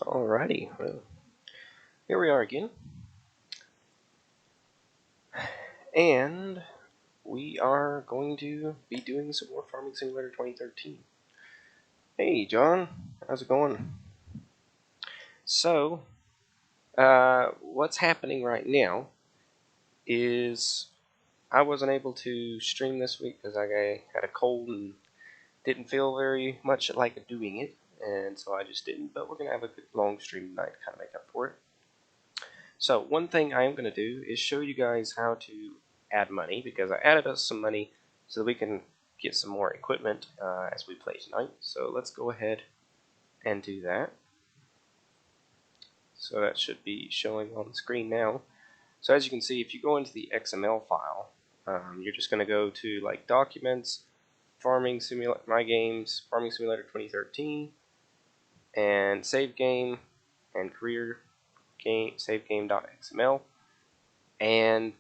Alrighty, well, here we are again, and we are going to be doing some more Farming Simulator 2013. Hey, John, how's it going? So, what's happening right now is I wasn't able to stream this week because I had a cold and didn't feel very much like doing it, and so I just didn't. But we're gonna have a good long stream tonight to kind of make up for it. So one thing I am going to do is show you guys how to add money, because I added us some money so that we can get some more equipment as we play tonight. So let's go ahead and do that. So that should be showing on the screen now. So as you can see, if you go into the XML file, you're just going to go to like Documents, Farming Simulator, My Games, Farming Simulator 2013, and Save Game, and Career Game, Save Game.xml, and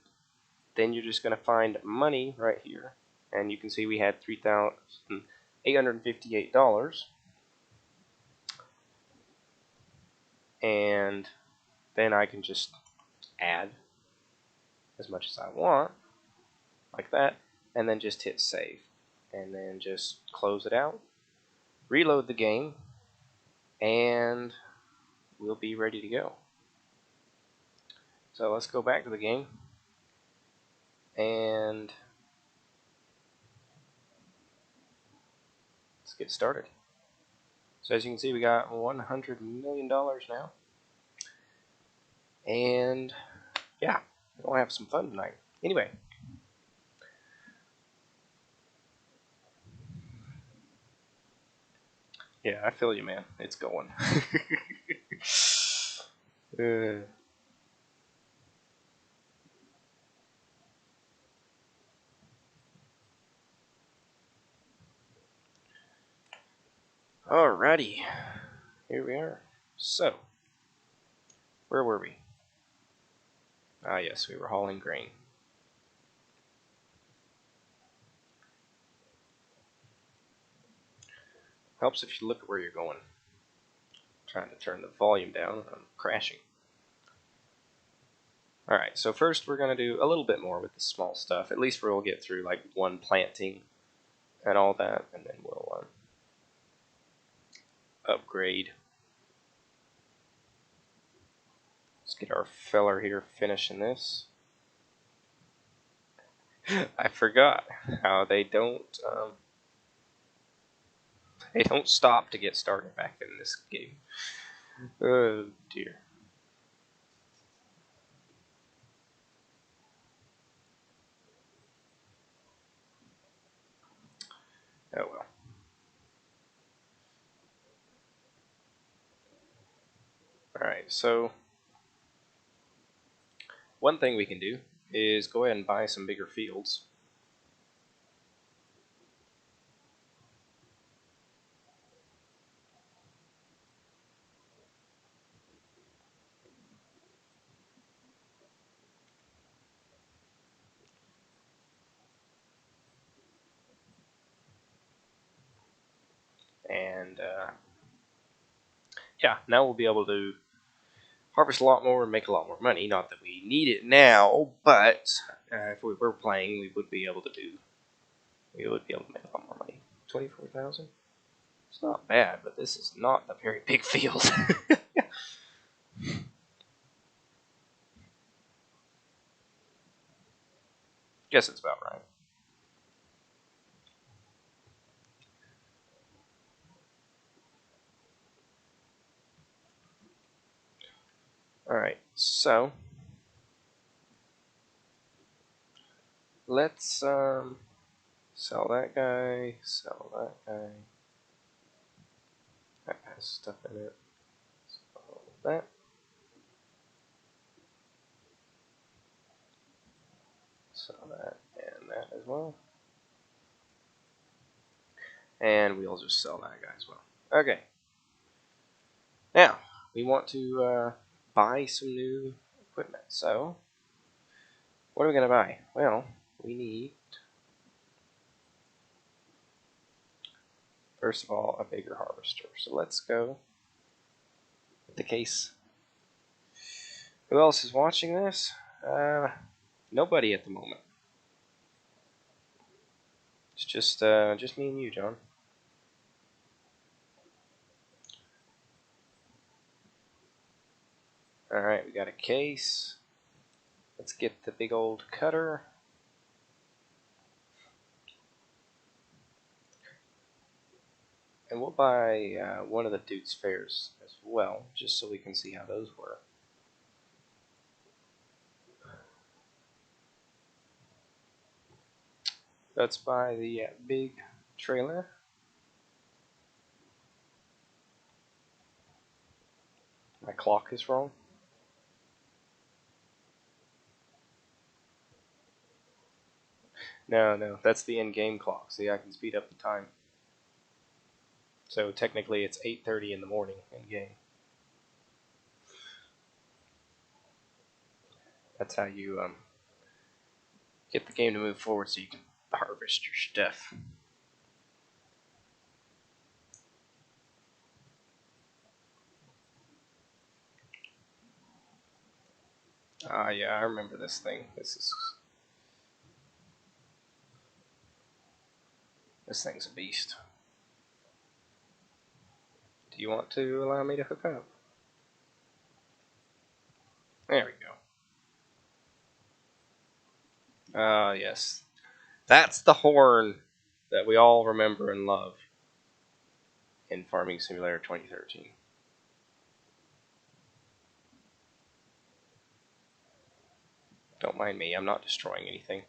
then you're just going to find money right here, and you can see we had $3,858, and then I can just add as much as I want, like that, and then just hit save, and then just close it out, reload the game, and we'll be ready to go. So let's go back to the game, and let's get started. So as you can see, we got $100 million now, and yeah, we're gonna have some fun tonight. Anyway, yeah, I feel you, man. It's going. uh, Alrighty, here we are. So, where were we? Ah, yes, we were hauling grain. Helps if you look at where you're going. Trying to turn the volume down, I'm crashing. Alright, so first we're going to do a little bit more with the small stuff. At least we'll get through like one planting and all that, and then we'll upgrade. Let's get our feller here finishing this. I forgot how they don't stop to get started back in this game. Oh dear. Oh well. Alright, so one thing we can do is go ahead and buy some bigger fields. And yeah, now we'll be able to harvest a lot more and make a lot more money. Not that we need it now, but if we were playing, we would be able to make a lot more money. 24,000? It's not bad, but this is not a very big field. Guess it's about right. Alright, so let's sell that guy, sell that guy. That has stuff in it. Sell that. Sell that and that as well. And we'll just sell that guy as well. Okay. Now, we want to buy some new equipment. So, what are we going to buy? Well, we need, first of all, a bigger harvester. So let's go the case. Who else is watching this? Nobody at the moment. It's just me and you, John. Alright, we got a case. Let's get the big old cutter. And we'll buy one of the Duke's Fairs as well, just so we can see how those work. Let's buy the big trailer. My clock is wrong. No, that's the in-game clock. See, I can speed up the time. So technically it's 8:30 in the morning in-game. That's how you get the game to move forward so you can harvest your stuff. Ah, yeah, I remember this thing. This thing's a beast. Do you want to allow me to hook up? There we go. Ah, yes. That's the horn that we all remember and love in Farming Simulator 2013. Don't mind me, I'm not destroying anything.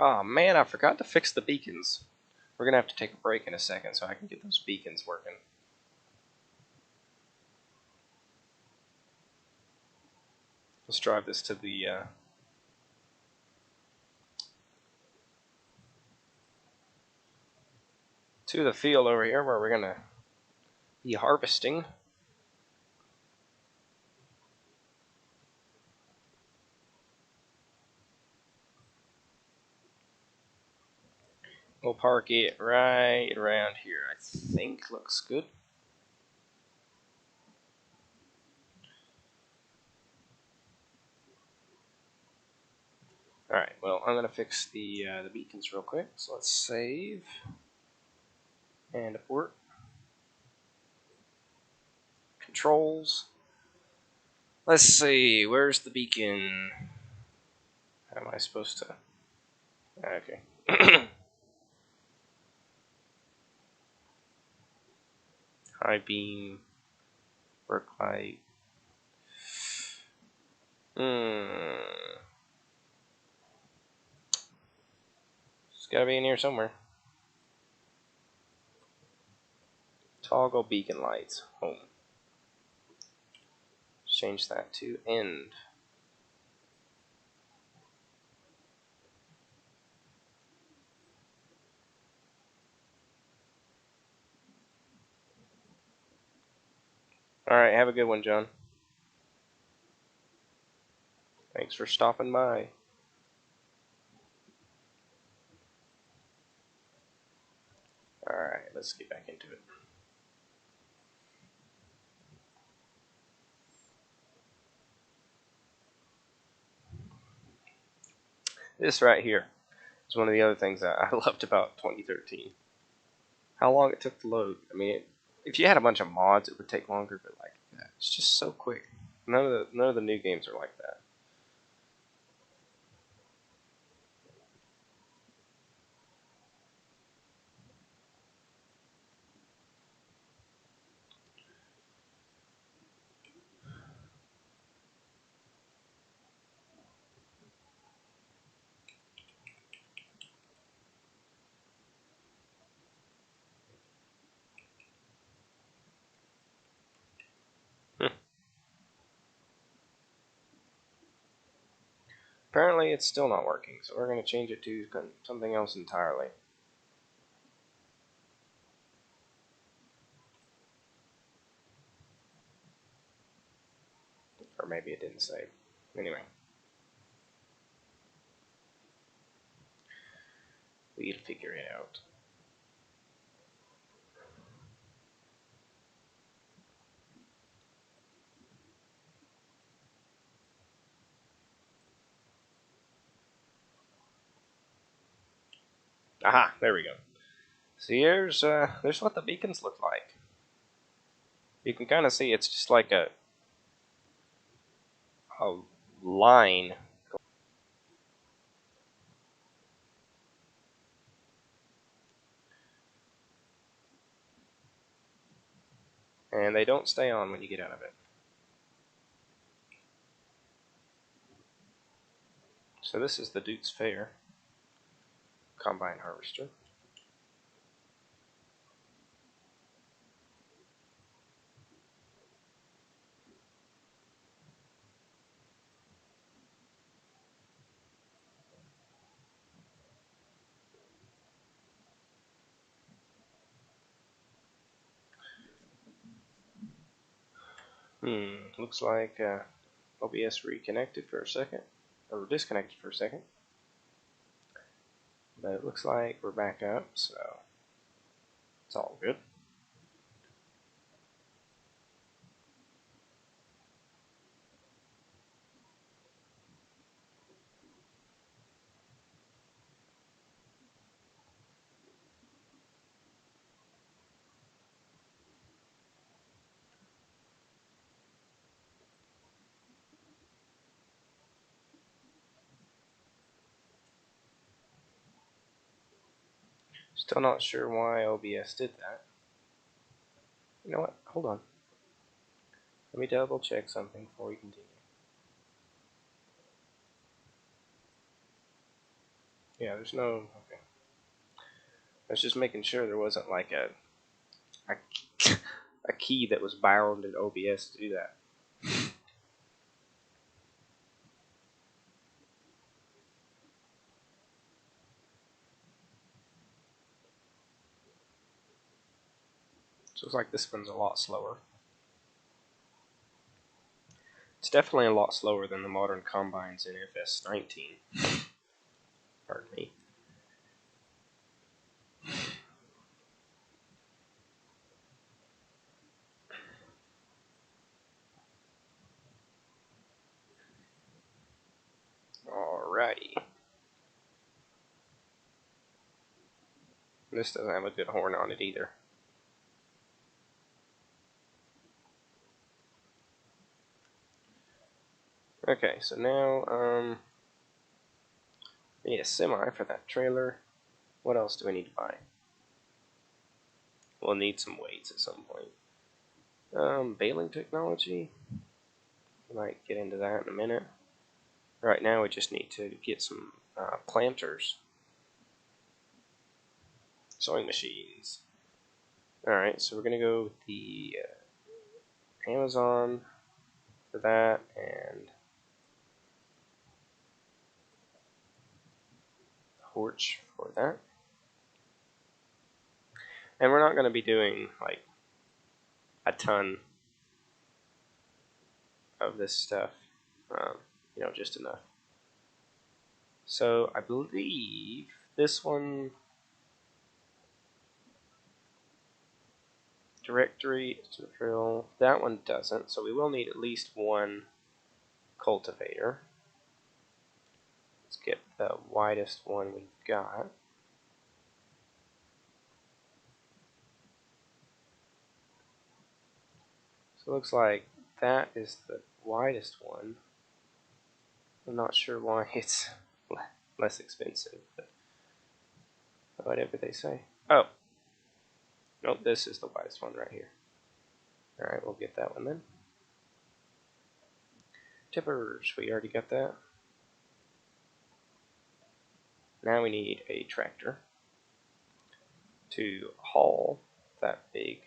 Oh man, I forgot to fix the beacons. We're gonna have to take a break in a second so I can get those beacons working. Let's drive this to the field over here where we're gonna be harvesting. We'll park it right around here. I think looks good. Alright, well, I'm going to fix the beacons real quick. So let's save. And abort. Controls. Let's see, where's the beacon? How am I supposed to... Okay. High beam. Work light. It's gotta be in here somewhere. Toggle beacon lights. Home. Change that to end. Alright, have a good one, John. Thanks for stopping by. Alright, let's get back into it. This right here is one of the other things that I loved about 2013. How long it took to load. I mean, if you had a bunch of mods, it would take longer, but like it's just so quick. None of the new games are like that. Apparently, it's still not working, so we're going to change it to something else entirely. Or maybe it didn't save. Anyway. We'll figure it out. Aha, there we go. See, there's what the beacons look like. You can kind of see it's just like a line. And they don't stay on when you get out of it. So this is the Duke's Fair Combine Harvester. Looks like OBS reconnected for a second, or disconnected for a second. But it looks like we're back up, so it's all good. Still not sure why OBS did that. You know what? Hold on. Let me double check something before we continue. Yeah, there's no... Okay. I was just making sure there wasn't like a key that was bound in OBS to do that. So it's like this one's a lot slower. It's definitely a lot slower than the modern combines in FS19. Pardon me. Alrighty. This doesn't have a good horn on it either. Okay, so now, we need a semi for that trailer. What else do we need to buy? We'll need some weights at some point. Baling technology. We might get into that in a minute. Right now we just need to get some planters. Sewing machines. Alright, so we're going to go with the Amazon for that, and Horch for that. And we're not going to be doing like a ton of this stuff, you know, just enough. So I believe this one, directory drill, that one doesn't, so we will need at least one cultivator. Let's get the widest one we've got. So it looks like that is the widest one. I'm not sure why it's less expensive, but whatever they say. Oh, nope, this is the widest one right here. Alright, we'll get that one then. Tippers, we already got that. Now we need a tractor to haul that big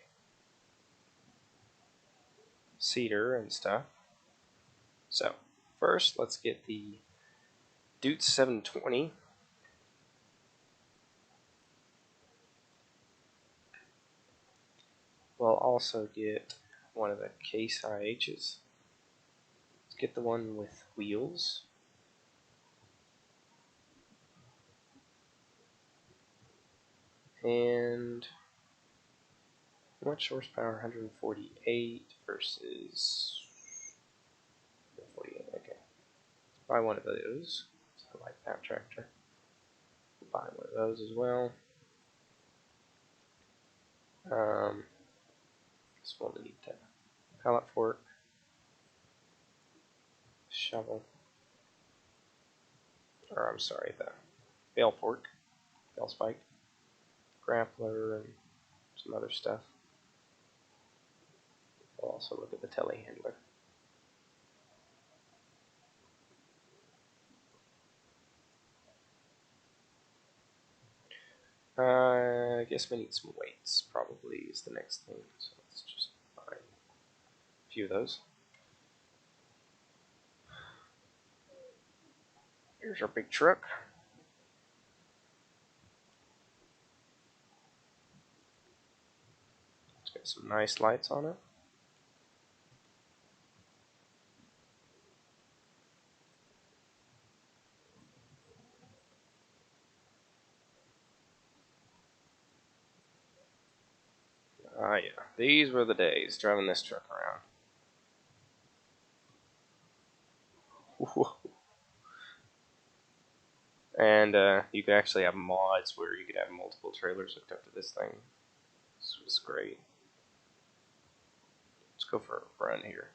cedar and stuff. So, first, let's get the Duke 720. We'll also get one of the Case IHs. Let's get the one with wheels. And how much horsepower? 148 versus 48. Okay. Buy one of those. I like that tractor. Buy one of those as well. This one will need to pallet fork, shovel, or I'm sorry, the bale fork, bale spike, grappler, and some other stuff. We'll also look at the Tele Handler. I guess we need some weights, probably, is the next thing. So let's just buy a few of those. Here's our big truck. It's got some nice lights on it. Ah, yeah. These were the days driving this truck around. And you could actually have mods where you could have multiple trailers hooked up to this thing. This was great. Let's go for a run here.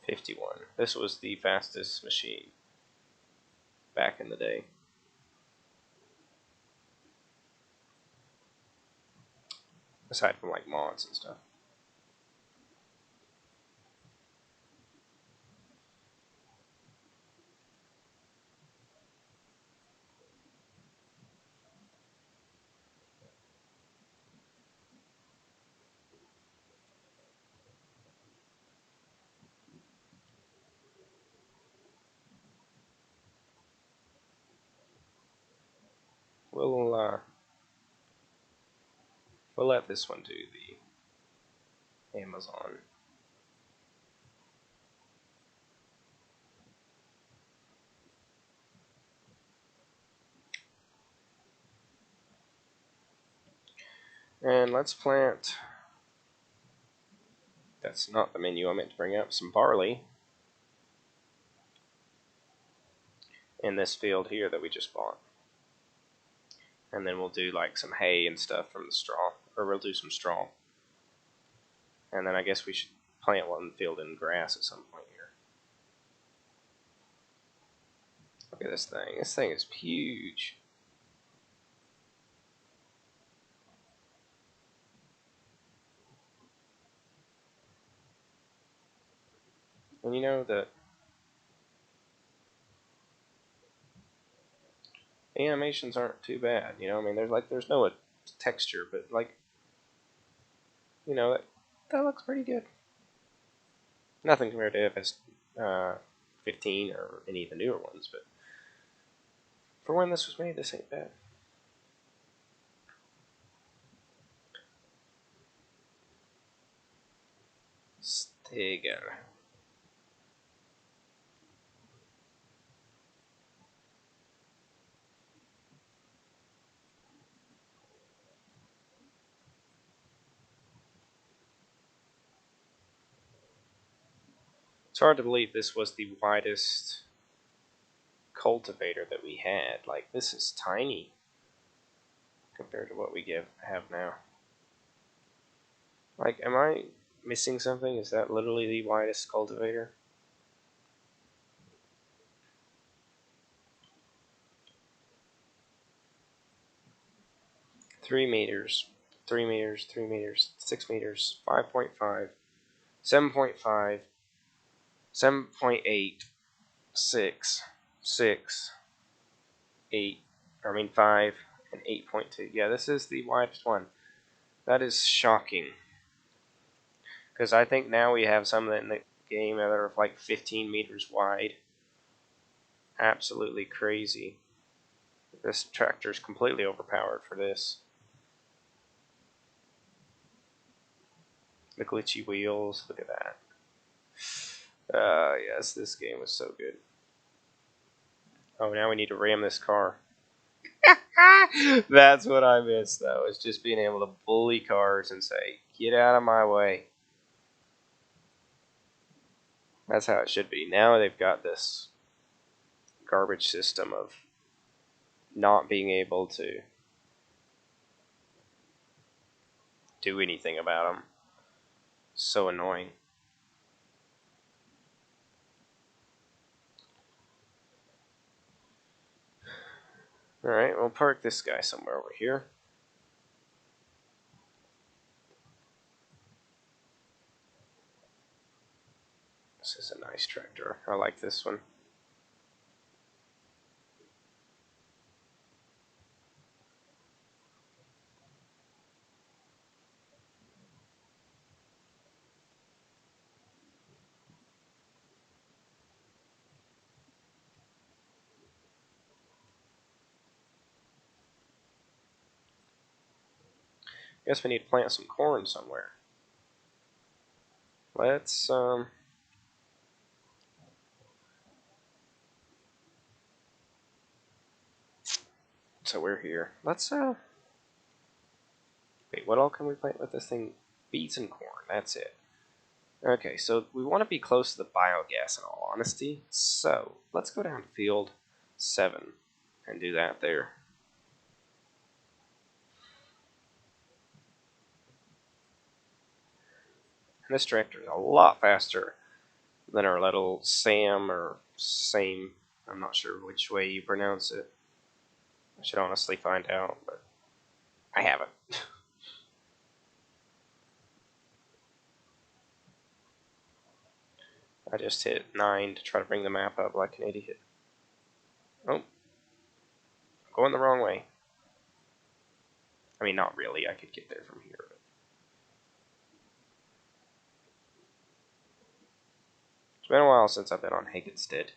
51. This was the fastest machine back in the day. Aside from like mods and stuff. We'll let this one do the Amazon. And let's plant. That's not the menu I meant to bring up. Some barley in this field here that we just bought. And then we'll do like some hay and stuff from the straw, or we'll do some straw. And then I guess we should plant one field in grass at some point here. Look at this thing. This thing is huge. And you know that animations aren't too bad. You know, I mean, there's no texture, but like, you know, that looks pretty good. Nothing compared to FS 15 or any of the newer ones, but for when this was made, this ain't bad. Steger. It's hard to believe this was the widest cultivator that we had. Like, this is tiny compared to what we have now. Like, am I missing something? Is that literally the widest cultivator? Three meters, 3 meters, 3 meters, 6 meters, 5.5, 7.5, 7.8, 6, 6, 8, 5, and 8.2. Yeah, this is the widest one. That is shocking. Because I think now we have some in the game that are like 15 meters wide. Absolutely crazy. This tractor is completely overpowered for this. The glitchy wheels, look at that. Yes, this game was so good. Oh, now we need to ram this car. That's what I miss, though, is just being able to bully cars and say, get out of my way. That's how it should be. Now they've got this garbage system of not being able to do anything about them. So annoying. Alright, we'll park this guy somewhere over here. This is a nice tractor. I like this one. Guess we need to plant some corn somewhere. Let's, so we're here. Let's, wait, what all can we plant with this thing? Beets and corn, that's it. Okay, so we want to be close to the biogas in all honesty. So, let's go down to field 7 and do that there. And this tractor is a lot faster than our little Sam or Same. I'm not sure which way you pronounce it. I should honestly find out, but I haven't. I just hit 9 to try to bring the map up like an idiot. Oh, going the wrong way. I mean, not really. I could get there from here. But it's been a while since I've been on Hagenstead.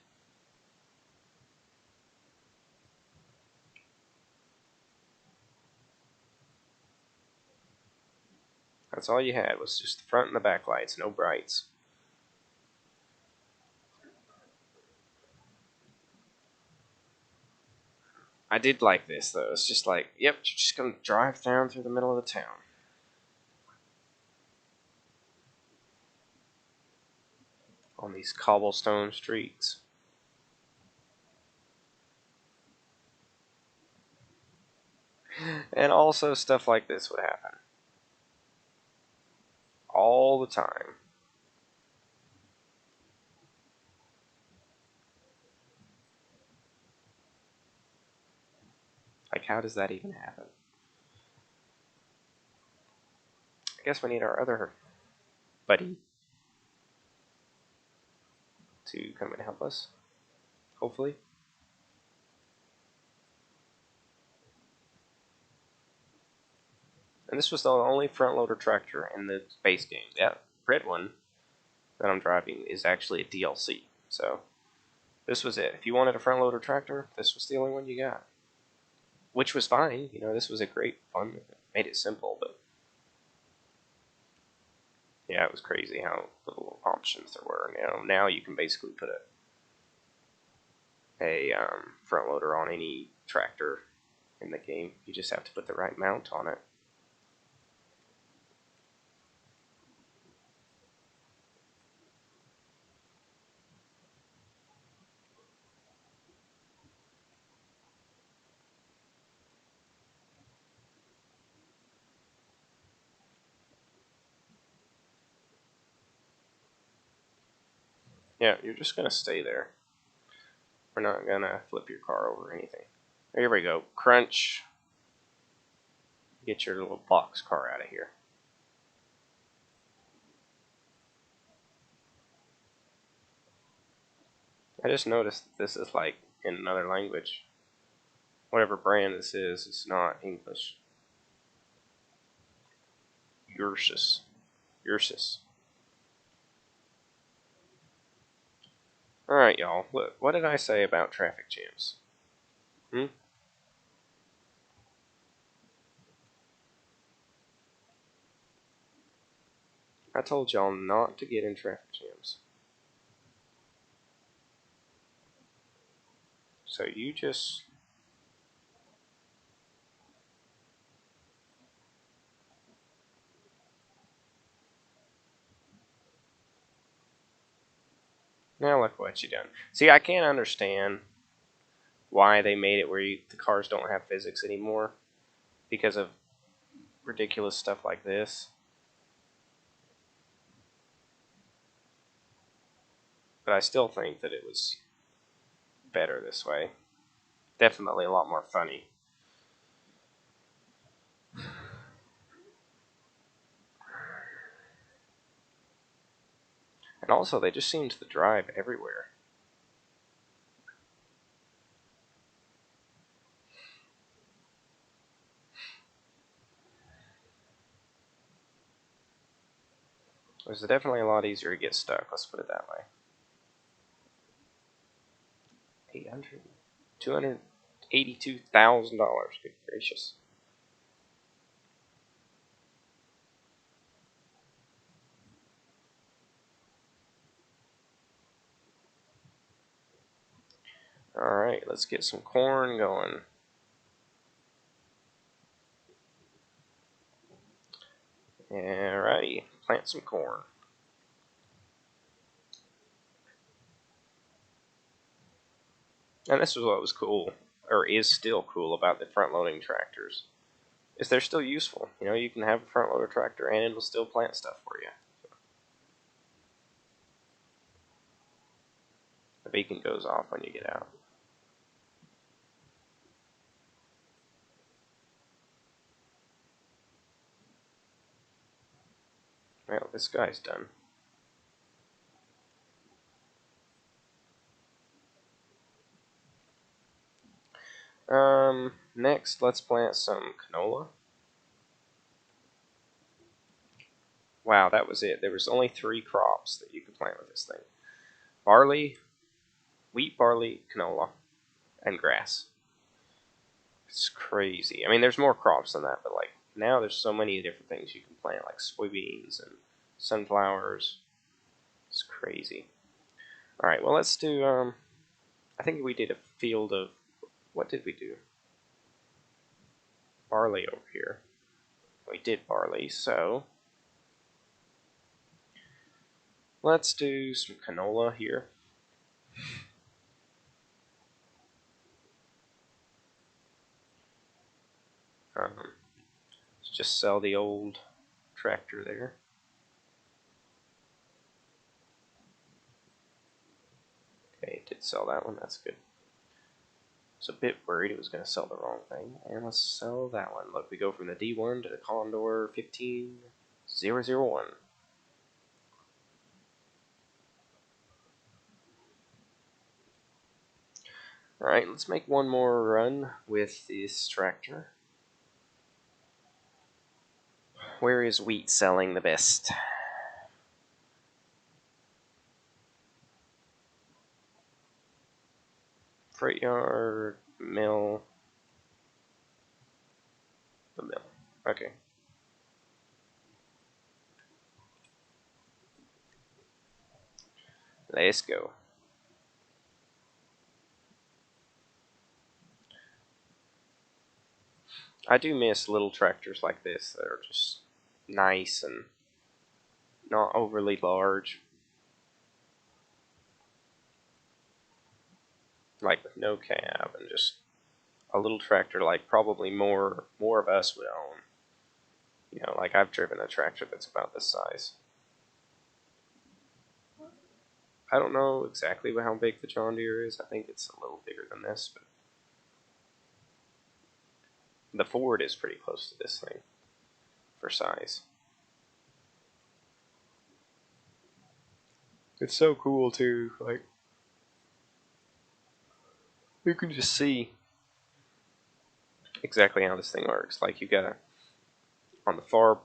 That's all you had was just the front and the back lights, no brights. I did like this though. It's just like, yep, you're just gonna drive down through the middle of the town. On these cobblestone streets. And also stuff like this would happen. All the time. Like, how does that even happen? I guess we need our other buddy to come and help us. Hopefully. And this was the only front loader tractor in the base game. That red one that I'm driving is actually a DLC. So, this was it. If you wanted a front loader tractor, this was the only one you got. Which was fine. You know, this was a great fun. It made it simple, but yeah, it was crazy how little options there were. Now you can basically put a front loader on any tractor in the game. You just have to put the right mount on it. Yeah, you're just gonna stay there. We're not gonna flip your car over or anything. Here we go. Crunch. Get your little box car out of here. I just noticed that this is like in another language. Whatever brand this is, it's not English. Ursus. Ursus. Alright, y'all. What did I say about traffic jams? Hmm? I told y'all not to get in traffic jams. So you just Now look what you done. See, I can't understand why they made it where the cars don't have physics anymore because of ridiculous stuff like this. But I still think that it was better this way. Definitely a lot more funny. And also, they just seem to drive everywhere. It was definitely a lot easier to get stuck, let's put it that way. 800, $282,000, good gracious. Alright, let's get some corn going. Alrighty, plant some corn. And this is what was cool, or is still cool about the front-loading tractors, is they're still useful. You know, you can have a front-loader tractor and it'll still plant stuff for you. The beacon goes off when you get out. Well, this guy's done. Next, let's plant some canola. Wow, that was it. There was only 3 crops that you could plant with this thing. Barley, wheat, barley, canola, and grass. It's crazy. I mean, there's more crops than that, but like now there's so many different things you can plant, like soybeans and sunflowers. It's crazy. All right, well let's do. I think we did a field of. What did we do? Barley over here. We did barley, so let's do some canola here. Let's just sell the old tractor there. Okay, it did sell that one. That's good. I was a bit worried it was going to sell the wrong thing. And let's sell that one. Look, we go from the D1 to the Condor 15001. Alright, let's make one more run with this tractor. Where is wheat selling the best? Freight yard, mill, the mill. Okay. Let's go. I do miss little tractors like this that are just nice and not overly large. Like with no cab and just a little tractor like probably more of us would own. You know, like I've driven a tractor that's about this size. I don't know exactly how big the John Deere is. I think it's a little bigger than this, but the Ford is pretty close to this thing for size. It's so cool too. Like you can just see exactly how this thing works. Like you got on the far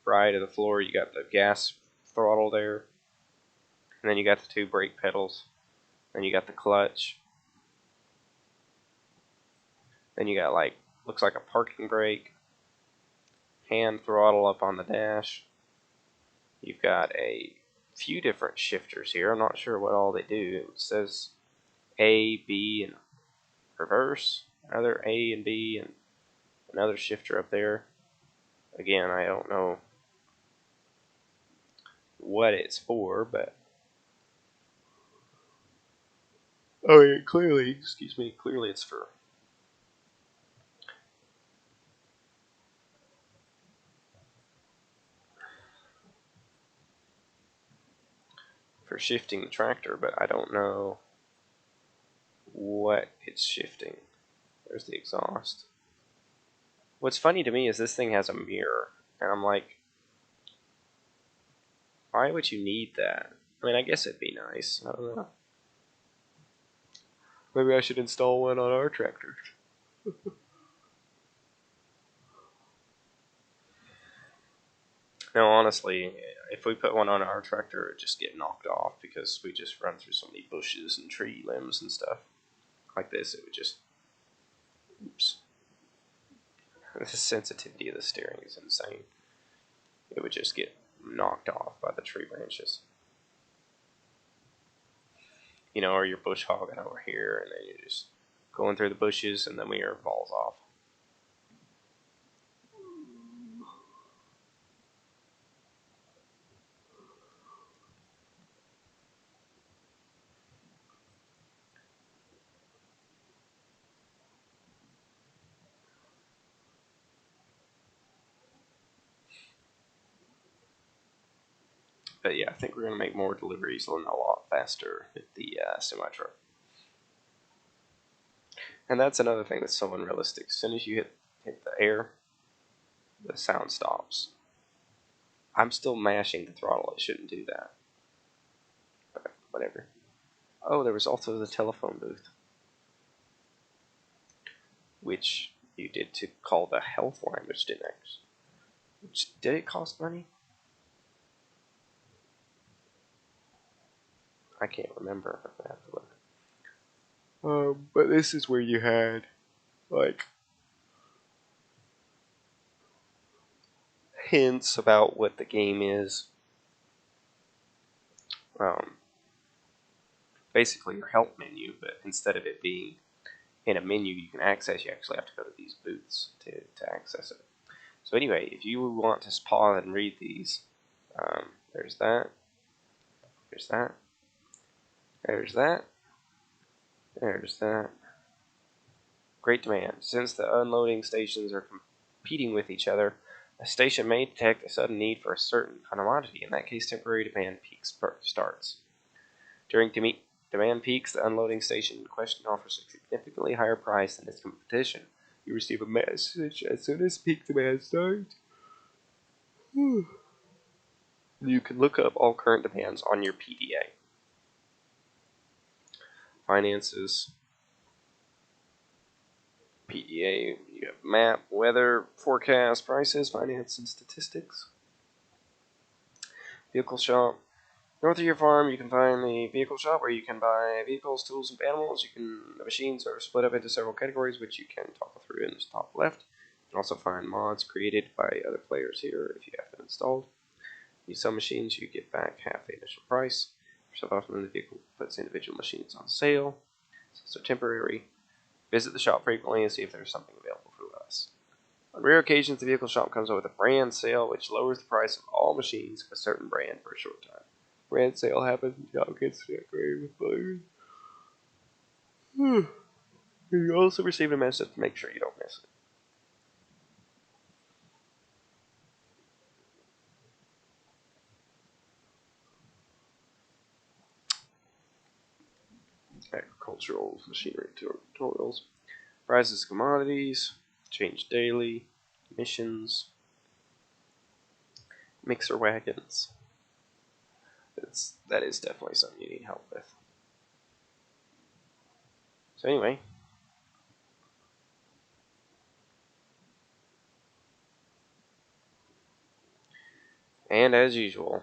right of the floor, you got the gas throttle there, and then you got the 2 brake pedals, then you got the clutch, then you got like looks like a parking brake, hand throttle up on the dash. You've got a few different shifters here. I'm not sure what all they do. It says A, B, and reverse. Another A and B, and another shifter up there. Again, I don't know what it's for, but Oh, yeah, clearly, excuse me, clearly it's for shifting the tractor, but I don't know what it's shifting. There's the exhaust. What's funny to me is this thing has a mirror, and I'm like, why would you need that? I mean, I guess it'd be nice. I don't know. Maybe I should install one on our tractor. No, honestly, if we put one on our tractor, it'd just get knocked off because we just run through so many bushes and tree limbs and stuff. Like this, it would just. Oops. The sensitivity of the steering is insane. It would just get knocked off by the tree branches. You know, or you're bush hogging over here, and then you're just going through the bushes, and the mirror falls off. But yeah, I think we're going to make more deliveries a lot faster with the semi truck. And that's another thing that's so unrealistic. As soon as you hit the air, the sound stops. I'm still mashing the throttle. It shouldn't do that. But whatever. Oh, there was also the telephone booth, which you did to call the health line, which didn't actually. Which, did it cost money? I can't remember. I have to look. But this is where you had like hints about what the game is. Um, Basically your help menu, but instead of it being in a menu you can access, you actually have to go to these booths to access it. So anyway, if you want to pause and read these, there's that, there's that, there's that, there's that. Great demand. Since the unloading stations are competing with each other, a station may detect a sudden need for a certain commodity. In that case, temporary demand peaks starts. During demand peaks, the unloading station in question offers a significantly higher price than its competition. You receive a message as soon as peak demand starts. You can look up all current demands on your PDA. Finances, PDA, you have map, weather, forecast, prices, finance, and statistics. Vehicle shop. North of your farm, you can find the vehicle shop where you can buy vehicles, tools, and animals. The machines are split up into several categories, which you can toggle through in the top left. You can also find mods created by other players here if you have them installed. You sell machines, you get back half the initial price. So often the vehicle puts individual machines on sale. So temporary. Visit the shop frequently and see if there's something available for less. On rare occasions, the vehicle shop comes up with a brand sale, which lowers the price of all machines of a certain brand for a short time. Brand sale happens and shop gets decorated with balloons. You also receive a message to make sure you don't miss it. Agricultural machinery tutorials. Prices of commodities. Change daily. Missions. Mixer wagons. That is definitely something you need help with. So anyway, and as usual,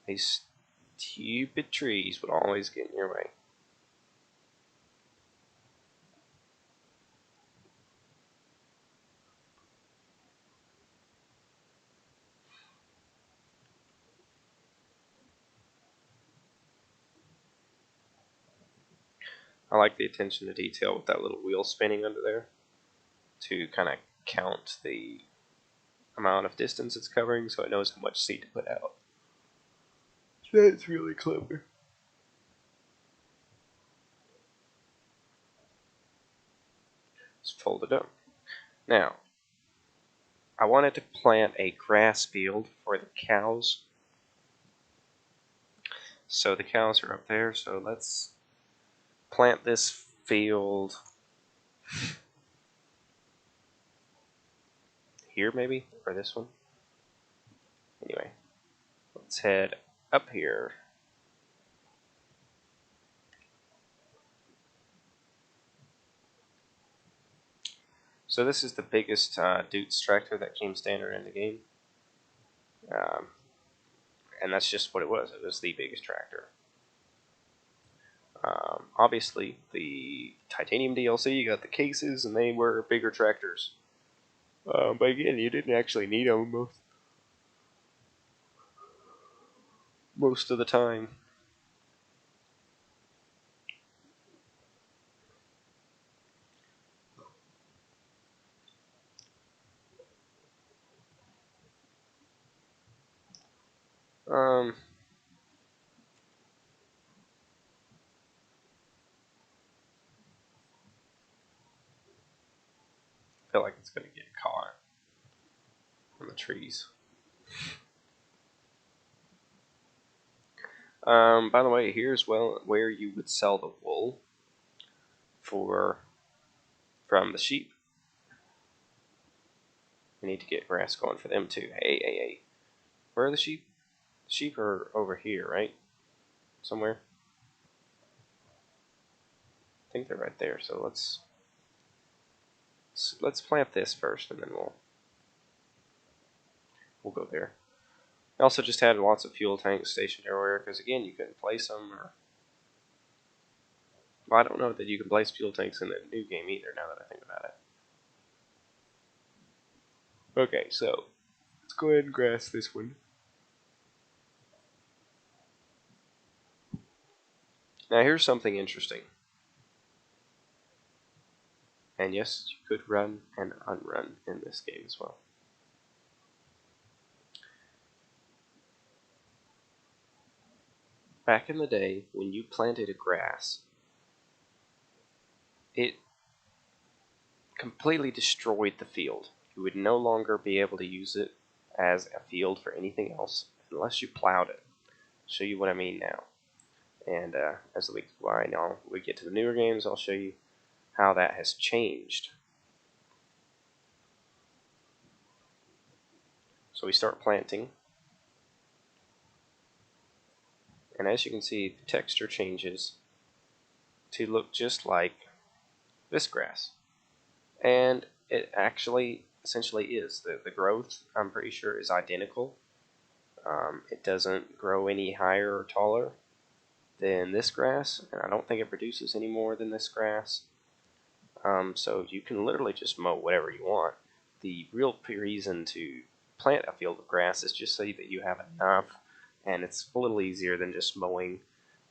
these stupid trees would always get in your way. I like the attention to detail with that little wheel spinning under there to kind of count the amount of distance it's covering so it knows how much seed to put out. That's really clever. just fold it up. Now, I wanted to plant a grass field for the cows. So the cows are up there, so let's plant this field here maybe, or this one. Anyway, let's head up here. So this is the biggest Dutes tractor that came standard in the game. And that's just what it was. It was the biggest tractor. Obviously, the Titanium DLC, you got the cases, and they were bigger tractors. But again, you didn't actually need them most of the time. I feel like it's going to get caught on the trees. By the way, here's where you would sell the wool from the sheep. We need to get grass going for them too. Hey. Where are the sheep? The sheep are over here, right? Somewhere. I think they're right there. So let's plant this first, and then we'll go there. I also just had lots of fuel tanks stationed everywhere because again, you couldn't place them. Well, I don't know that you can place fuel tanks in the new game either. Now that I think about it. Okay, so let's go ahead and grass this one. Now here's something interesting. And yes, you could run and unrun in this game as well. Back in the day, when you planted a grass, it completely destroyed the field. You would no longer be able to use it as a field for anything else unless you plowed it. I'll show you what I mean now. And as the weeks go by, now we get to the newer games, I'll show you how that has changed. So we start planting. And as you can see, the texture changes to look just like this grass. And it actually essentially is. The growth, I'm pretty sure, is identical. It doesn't grow any higher or taller than this grass, and I don't think it produces any more than this grass. So you can literally just mow whatever you want. The real reason to plant a field of grass is just so that you have enough, and it's a little easier than just mowing,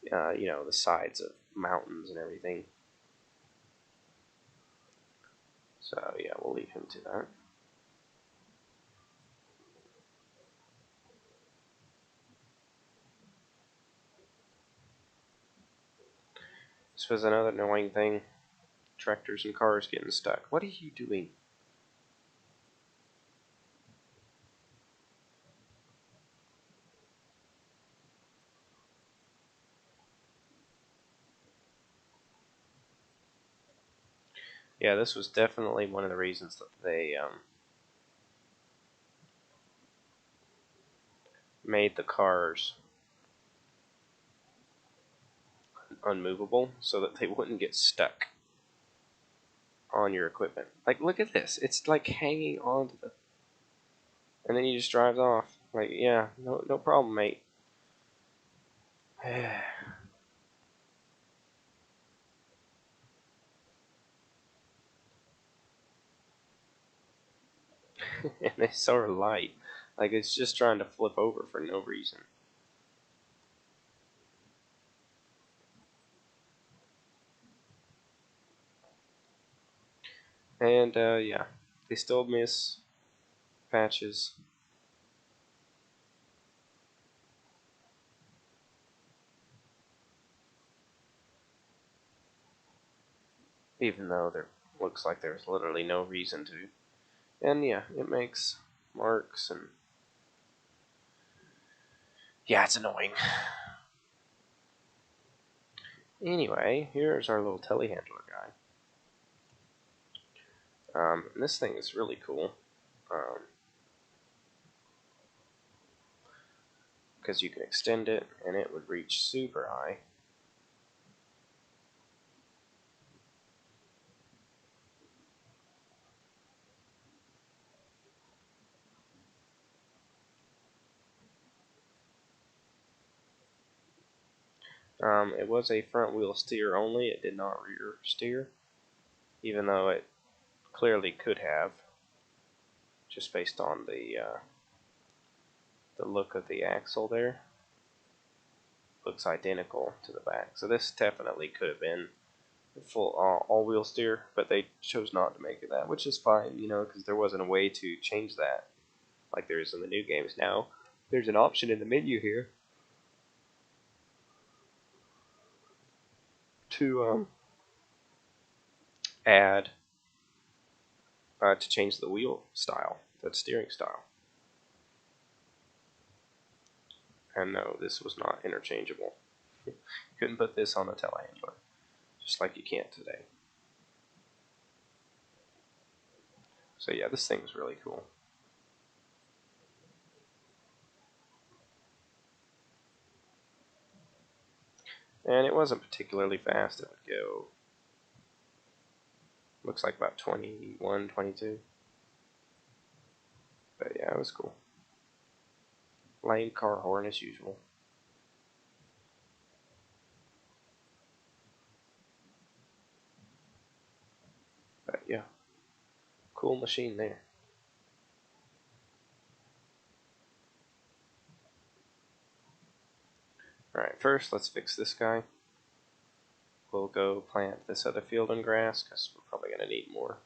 the sides of mountains and everything. So yeah, we'll leave him to that. This was another annoying thing. Tractors and cars getting stuck. What are you doing? Yeah, this was definitely one of the reasons that they made the cars unmovable so that they wouldn't get stuck on your equipment. Like, look at this. It's like hanging onto the... And then he just drives off. Like, yeah, no problem, mate. And they're so light. Like, it's just trying to flip over for no reason. And, yeah. They still miss patches. Even though they're looks like there's literally no reason to. And yeah, it makes marks, and yeah, it's annoying. Anyway, here's our little Tele Handler guy. And this thing is really cool. Because you can extend it and it would reach super high. It was a front wheel steer only, it did not rear steer, even though it clearly could have, just based on the look of the axle there. Looks identical to the back, so this definitely could have been full all-wheel steer, but they chose not to make it that, which is fine, you know, because there wasn't a way to change that like there is in the new games now. There's an option in the menu here to add to change the wheel style, the steering style. And no, this was not interchangeable. Couldn't put this on a Tele Handler, just like you can't today. So yeah, this thing is really cool. And it wasn't particularly fast. It would go, looks like about 21, 22. But yeah, it was cool. Lame car horn as usual. But yeah, cool machine there. Alright, first let's fix this guy. We'll go plant this other field in grass, because we're probably going to need more.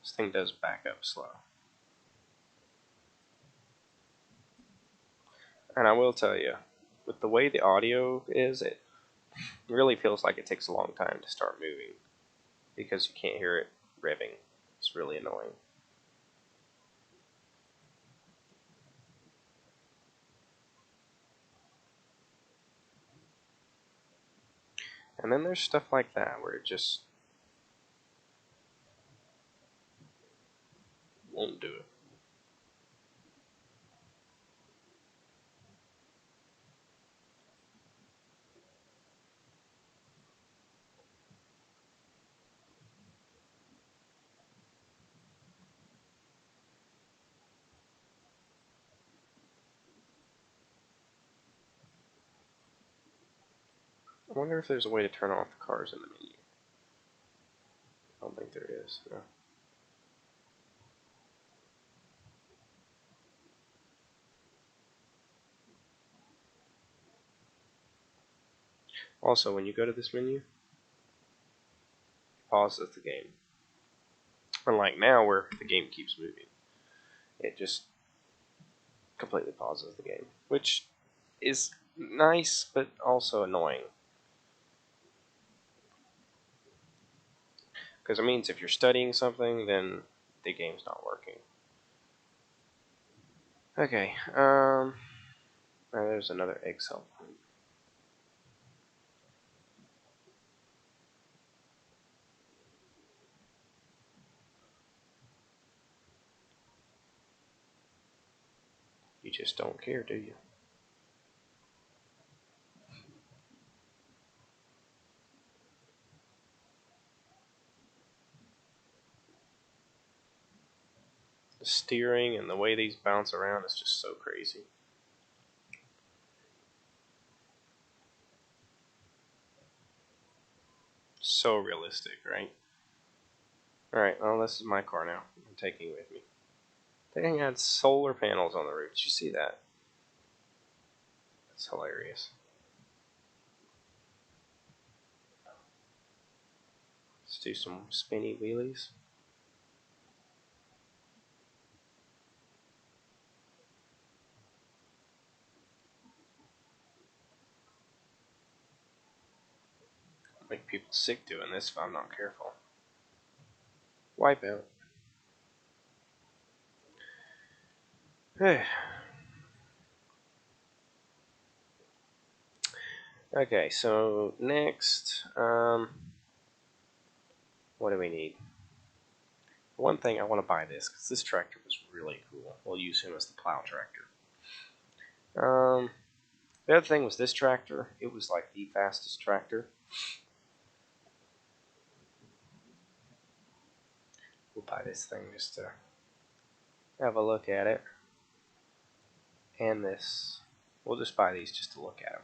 This thing does back up slow. And I will tell you, with the way the audio is, it really feels like it takes a long time to start moving, because you can't hear it revving. It's really annoying. And then there's stuff like that where it just won't do it. I wonder if there's a way to turn off the cars in the menu. I don't think there is. No. Also, when you go to this menu, it pauses the game. Unlike now, where the game keeps moving, it just completely pauses the game, which is nice but also annoying. Because it means if you're studying something, then the game's not working. Okay, there's another egg cell point. You just don't care, do you? The steering and the way these bounce around is just so crazy. So realistic, right? Alright, well, this is my car now. I'm taking it with me. They had solar panels on the roof. Did you see that? That's hilarious. Let's do some spinny wheelies. Make people sick doing this if I'm not careful. Wipe out. Okay, so next, what do we need? For one thing, I want to buy this because this tractor was really cool. We'll use him as the plow tractor. The other thing was this tractor. It was like the fastest tractor. We'll buy this thing just to have a look at it. And this. We'll just buy these just to look at them.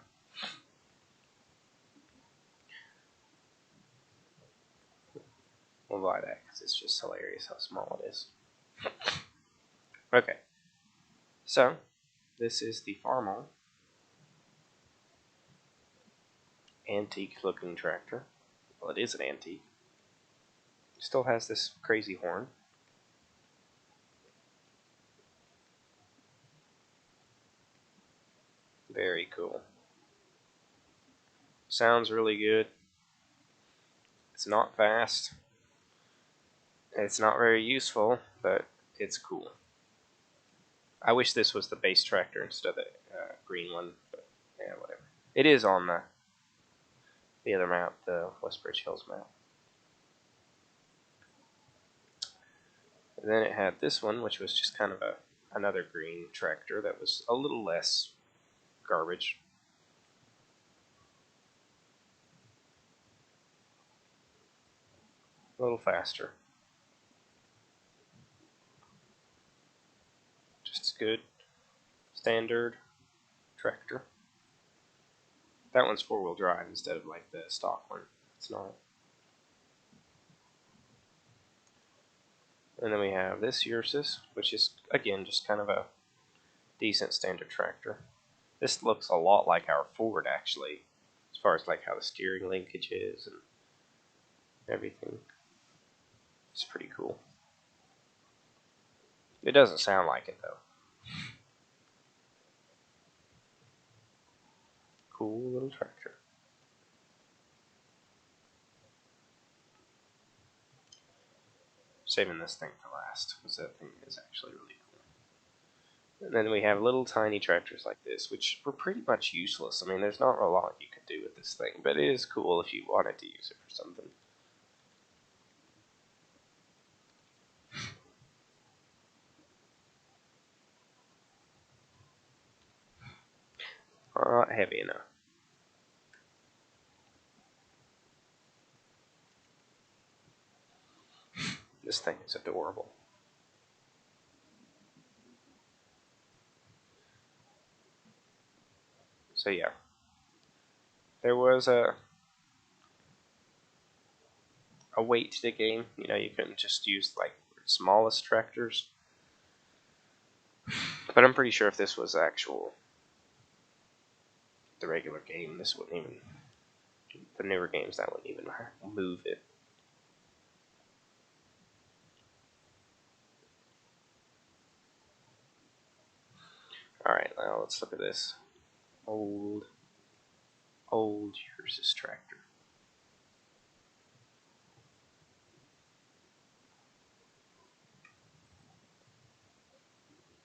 We'll buy that because it's just hilarious how small it is. Okay. So, this is the Farmall antique looking tractor. Well, it is an antique. Still has this crazy horn. Very cool. Sounds really good. It's not fast. It's not very useful, but it's cool. I wish this was the base tractor instead of the green one, but yeah, whatever. It is on the other map, the Westbridge Hills map. And then it had this one, which was just kind of another green tractor that was a little less garbage. A little faster. Just as good. Standard tractor. That one's four-wheel drive instead of like the stock one. It's not. And then we have this Ursus, which is, again, just kind of a decent standard tractor. This looks a lot like our Ford, actually, as far as like how the steering linkage is and everything. It's pretty cool. It doesn't sound like it, though. Cool little tractor. Saving this thing for last, because that thing is actually really cool. And then we have little tiny tractors like this, which were pretty much useless. I mean, there's not a lot you could do with this thing, but it is cool if you wanted to use it for something. Not heavy enough. This thing is adorable. So yeah, there was a weight to the game. You know, you couldn't just use like smallest tractors. But I'm pretty sure if this was actual the regular game, this wouldn't even the newer games that wouldn't even move it. All right, now let's look at this old Ursus tractor.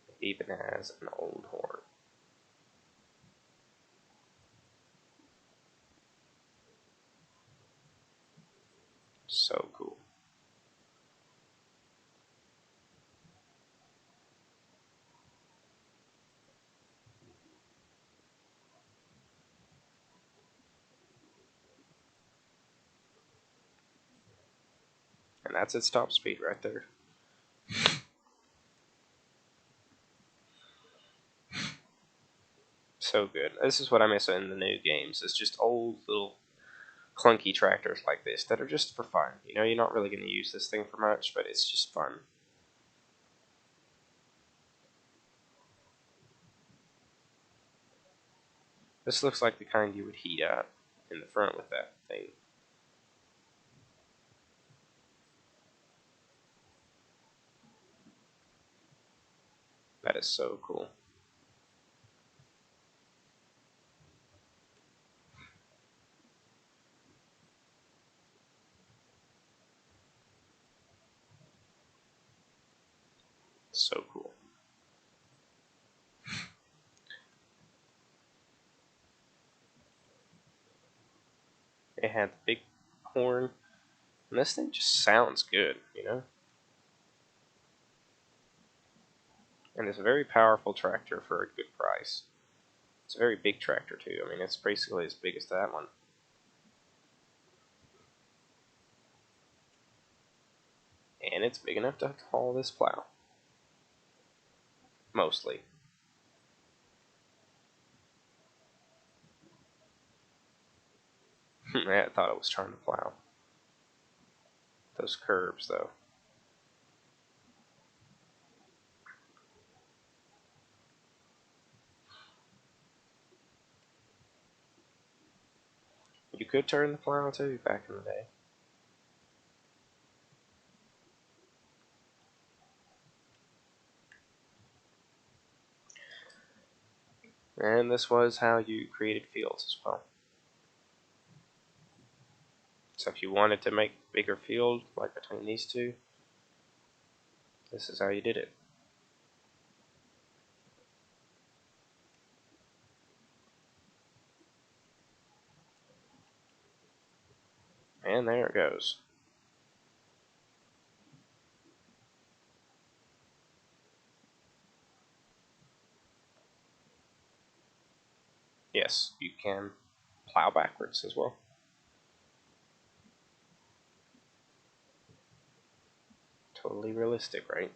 It even has an old horn. So cool. And that's its top speed right there. So good. This is what I miss in the new games. It's just old little clunky tractors like this that are just for fun. You know, you're not really going to use this thing for much, but it's just fun. This looks like the kind you would heat up in the front with that thing. That is so cool. So cool. It had the big horn, and this thing just sounds good, you know? And it's a very powerful tractor for a good price. It's a very big tractor, too. I mean, it's basically as big as that one. And it's big enough to haul this plow. Mostly. I thought it was trying to plow. Those curbs, though. You could turn the plow, too, back in the day. And this was how you created fields as well. So if you wanted to make a bigger field, like between these two, this is how you did it. And there it goes. Yes, you can plow backwards as well. Totally realistic, right?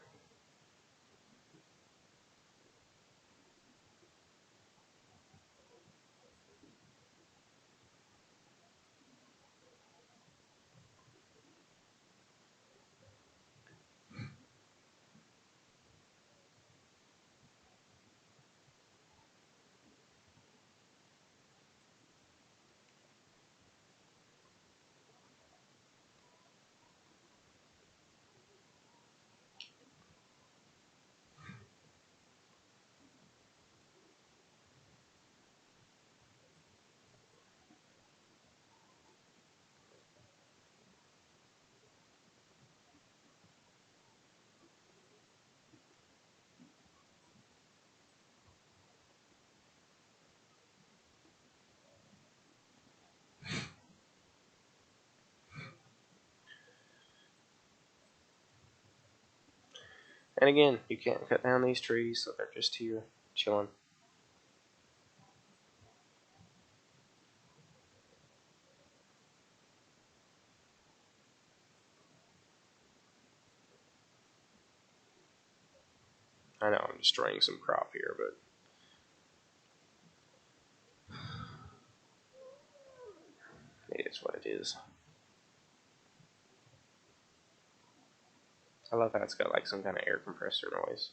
And again, you can't cut down these trees, so they're just here chilling. I know I'm destroying some crop here, but it is what it is. I love how it's got like some kind of air compressor noise.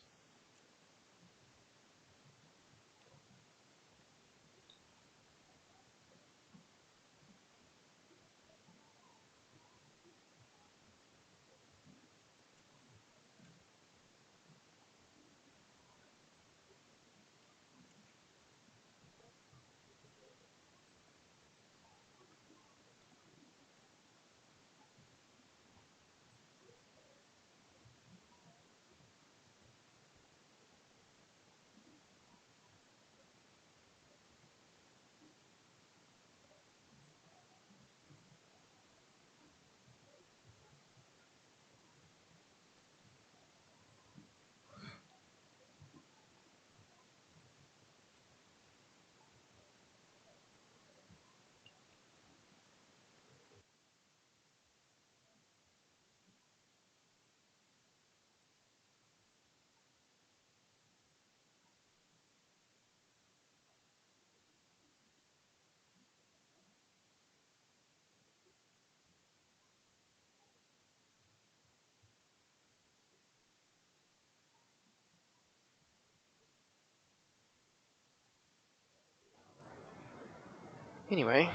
Anyway,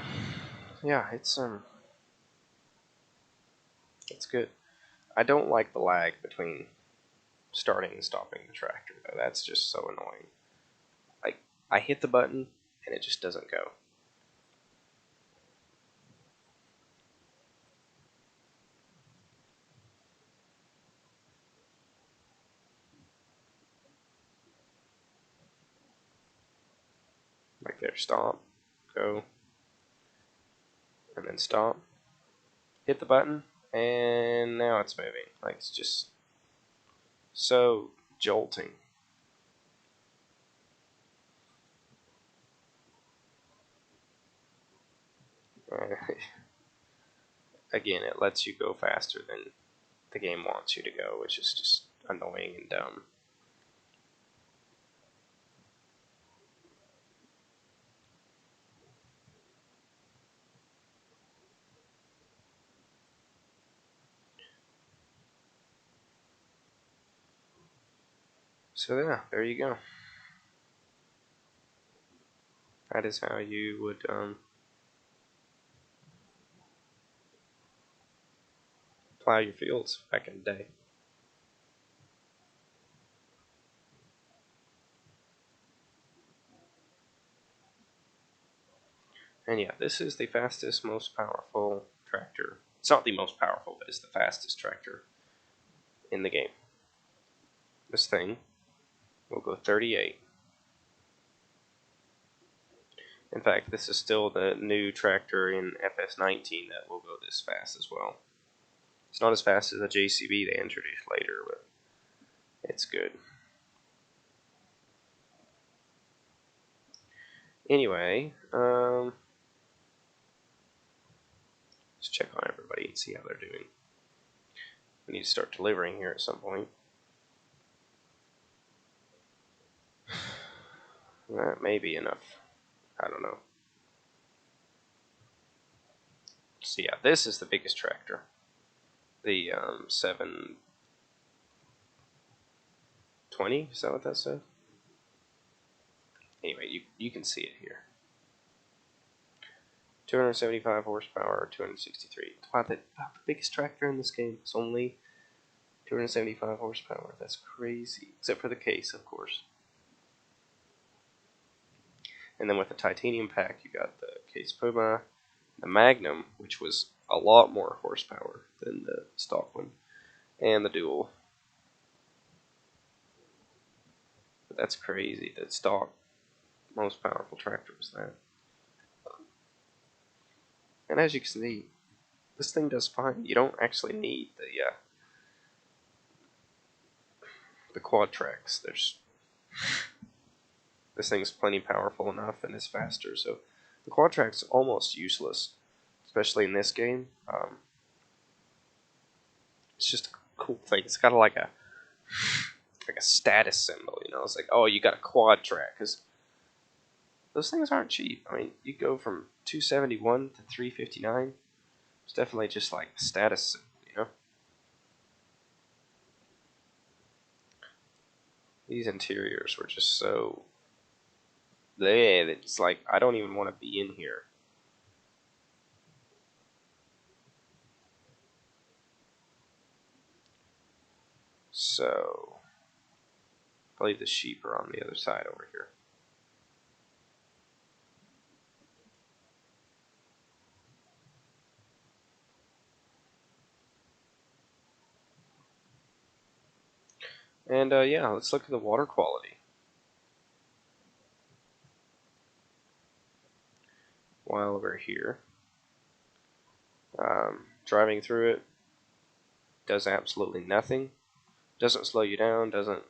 yeah, it's good. I don't like the lag between starting and stopping the tractor though. That's just so annoying. Like I hit the button and it just doesn't go. Like there, stop, go, and then stop. Hit the button, and now it's moving. Like it's just so jolting. Again, it lets you go faster than the game wants you to go, which is just annoying and dumb. So yeah, there you go. That is how you would plow your fields back in the day. And yeah, this is the fastest, most powerful tractor. It's not the most powerful, but it's the fastest tractor in the game. This thing will go 38. In fact, this is still the new tractor in FS19 that will go this fast as well. It's not as fast as the JCB they introduced later, but it's good. Anyway, let's check on everybody and see how they're doing. We need to start delivering here at some point. That may be enough. I don't know. So yeah, this is the biggest tractor. The 720, is that what that said? Anyway, you can see it here. 275 horsepower, 263. Wow, the biggest tractor in this game is only 275 horsepower. That's crazy. Except for the case, of course. And then with the titanium pack, you got the Case Puma, the Magnum, which was a lot more horsepower than the stock one, and the Dual. But that's crazy. The stock most powerful tractor was that. And as you can see, this thing does fine. You don't actually need the quad tracks. This thing's plenty powerful enough and is faster, so the quad track's almost useless, especially in this game. It's just a cool thing. It's got like a status symbol, you know. It's like, oh, you got a quad track, because those things aren't cheap. I mean, you go from 271 to 359. It's definitely just like a status symbol, you know. These interiors were just so bleh, it's like I don't even want to be in here. So, I believe the sheep are on the other side over here. And yeah, let's look at the water quality. While we're here, driving through it does absolutely nothing. Doesn't slow you down, doesn't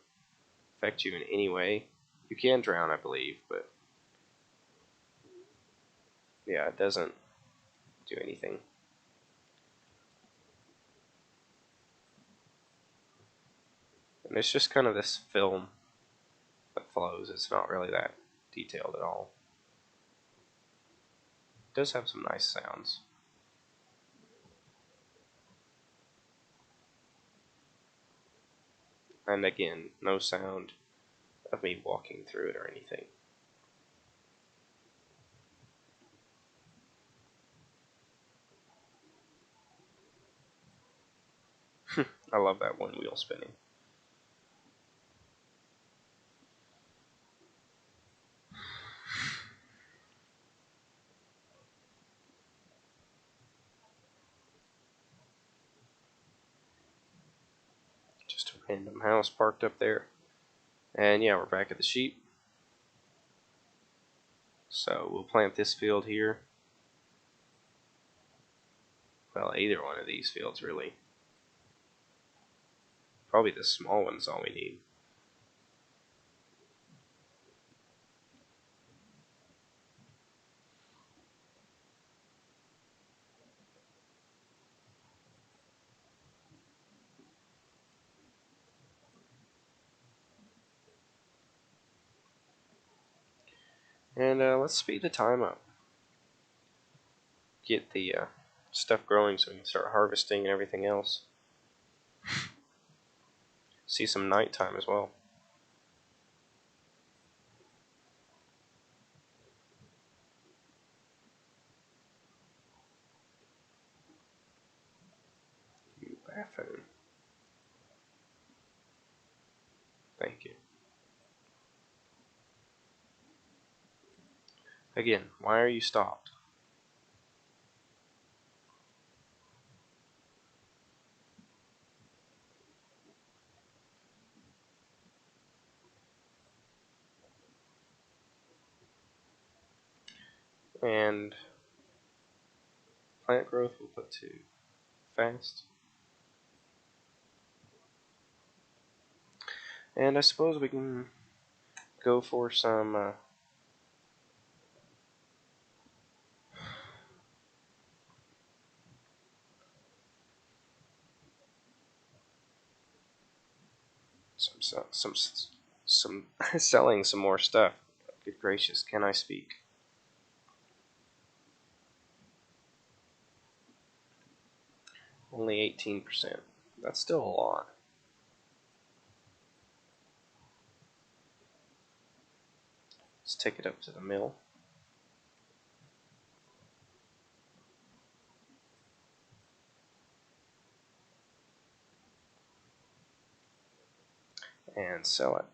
affect you in any way. You can drown, I believe, but yeah, it doesn't do anything. And it's just kind of this film that flows. It's not really that detailed at all. It does have some nice sounds. And again, no sound of me walking through it or anything. I love that one wheel spinning. Just a random house parked up there. And yeah, we're back at the sheep. So we'll plant this field here. Well, either one of these fields, really. Probably the small one's all we need. And let's speed the time up. Get the stuff growing so we can start harvesting and everything else. See some nighttime as well. You bathroom. Thank you. Again, why are you stopped? And plant growth we'll put to fast. And I suppose we can go for some some selling some more stuff. Good gracious, can I speak? Only 18%. That's still a lot. Let's take it up to the mill. And sell it.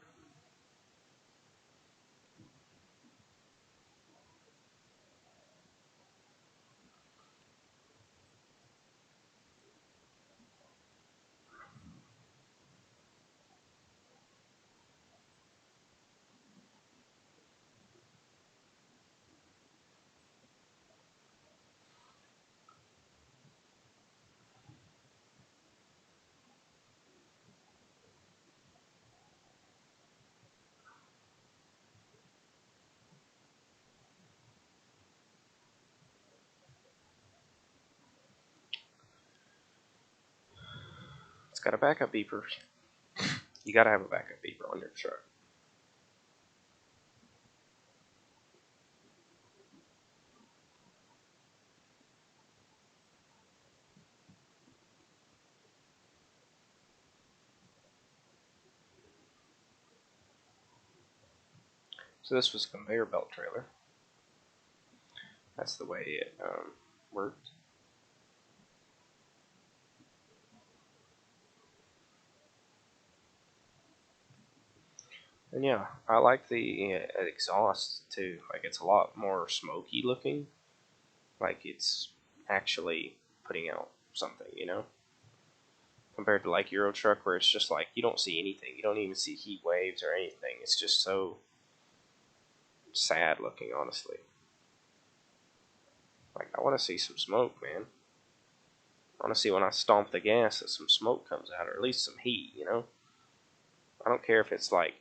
It's got a backup beeper. You gotta have a backup beeper on your truck. So this was a conveyor belt trailer. That's the way it worked. And yeah, I like the exhaust too. Like it's a lot more smoky looking. Like it's actually putting out something, you know? Compared to like Euro Truck where it's just like you don't see anything. You don't even see heat waves or anything. It's just so sad looking, honestly. Like I want to see some smoke, man. I want to see when I stomp the gas that some smoke comes out, or at least some heat, you know? I don't care if it's like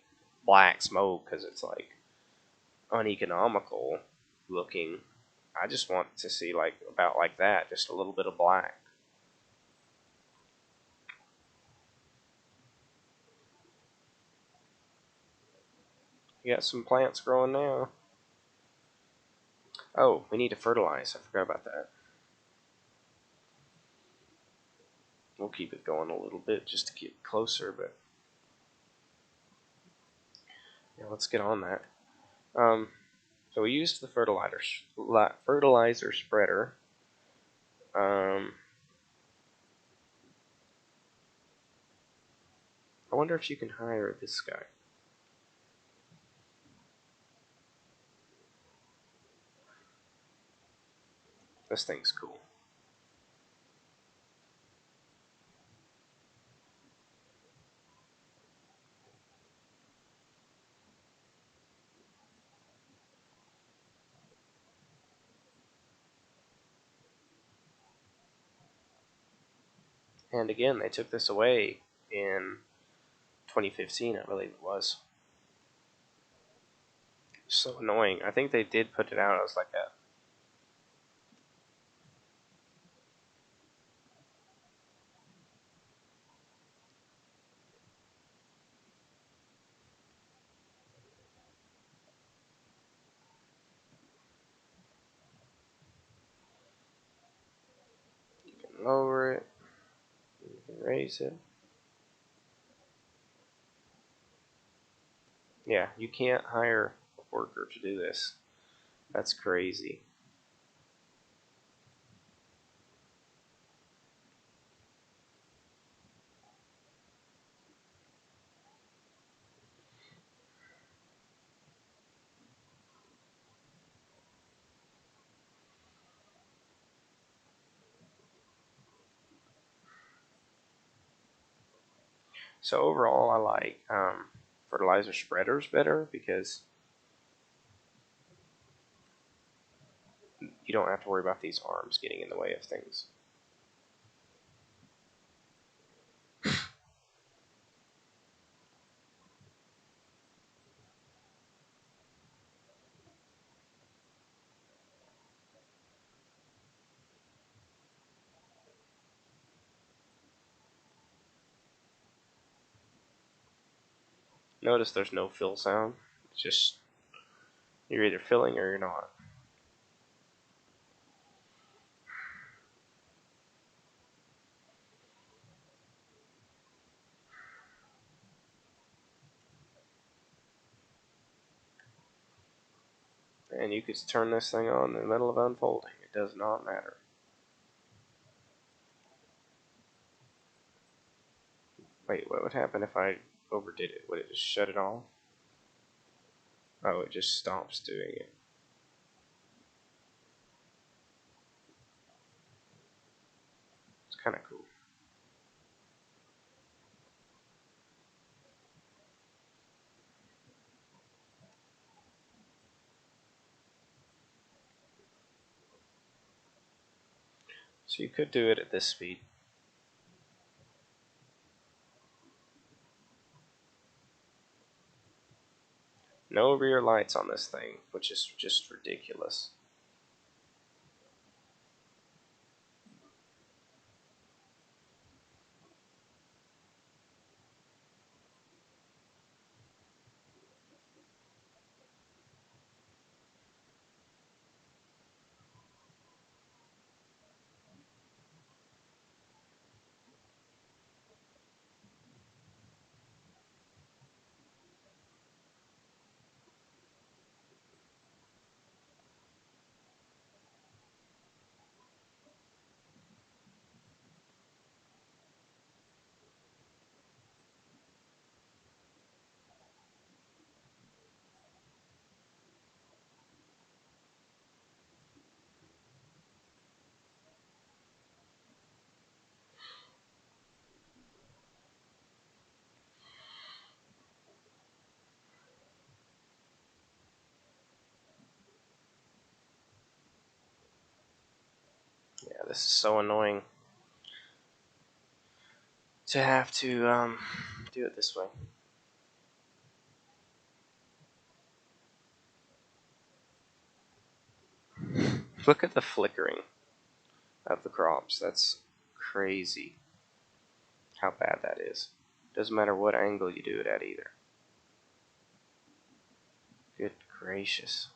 black smoke because it's like uneconomical looking. I just want to see like about like that, just a little bit of black. You got some plants growing now. Oh, we need to fertilize. I forgot about that. We'll keep it going a little bit just to get closer, but yeah, let's get on that. So we used the fertilizer spreader. Um, I wonder if you can hire this guy. This thing's cool. And again, they took this away in 2015, I believe it was. So annoying. I think they did put it out as like a you can lower it, you can raise it. Yeah, you can't hire a worker to do this. That's crazy. So overall, I like fertilizer spreaders better because you don't have to worry about these arms getting in the way of things. Notice there's no fill sound. It's just you're either filling or you're not. And you could turn this thing on in the middle of unfolding. It does not matter. Wait, what would happen if I overdid it? Would it just shut it off? Oh, it just stops doing it. It's kind of cool. So you could do it at this speed. No rear lights on this thing, which is just ridiculous. Yeah, this is so annoying to have to do it this way. Look at the flickering of the crops. That's crazy how bad that is. Doesn't matter what angle you do it at either. Good gracious.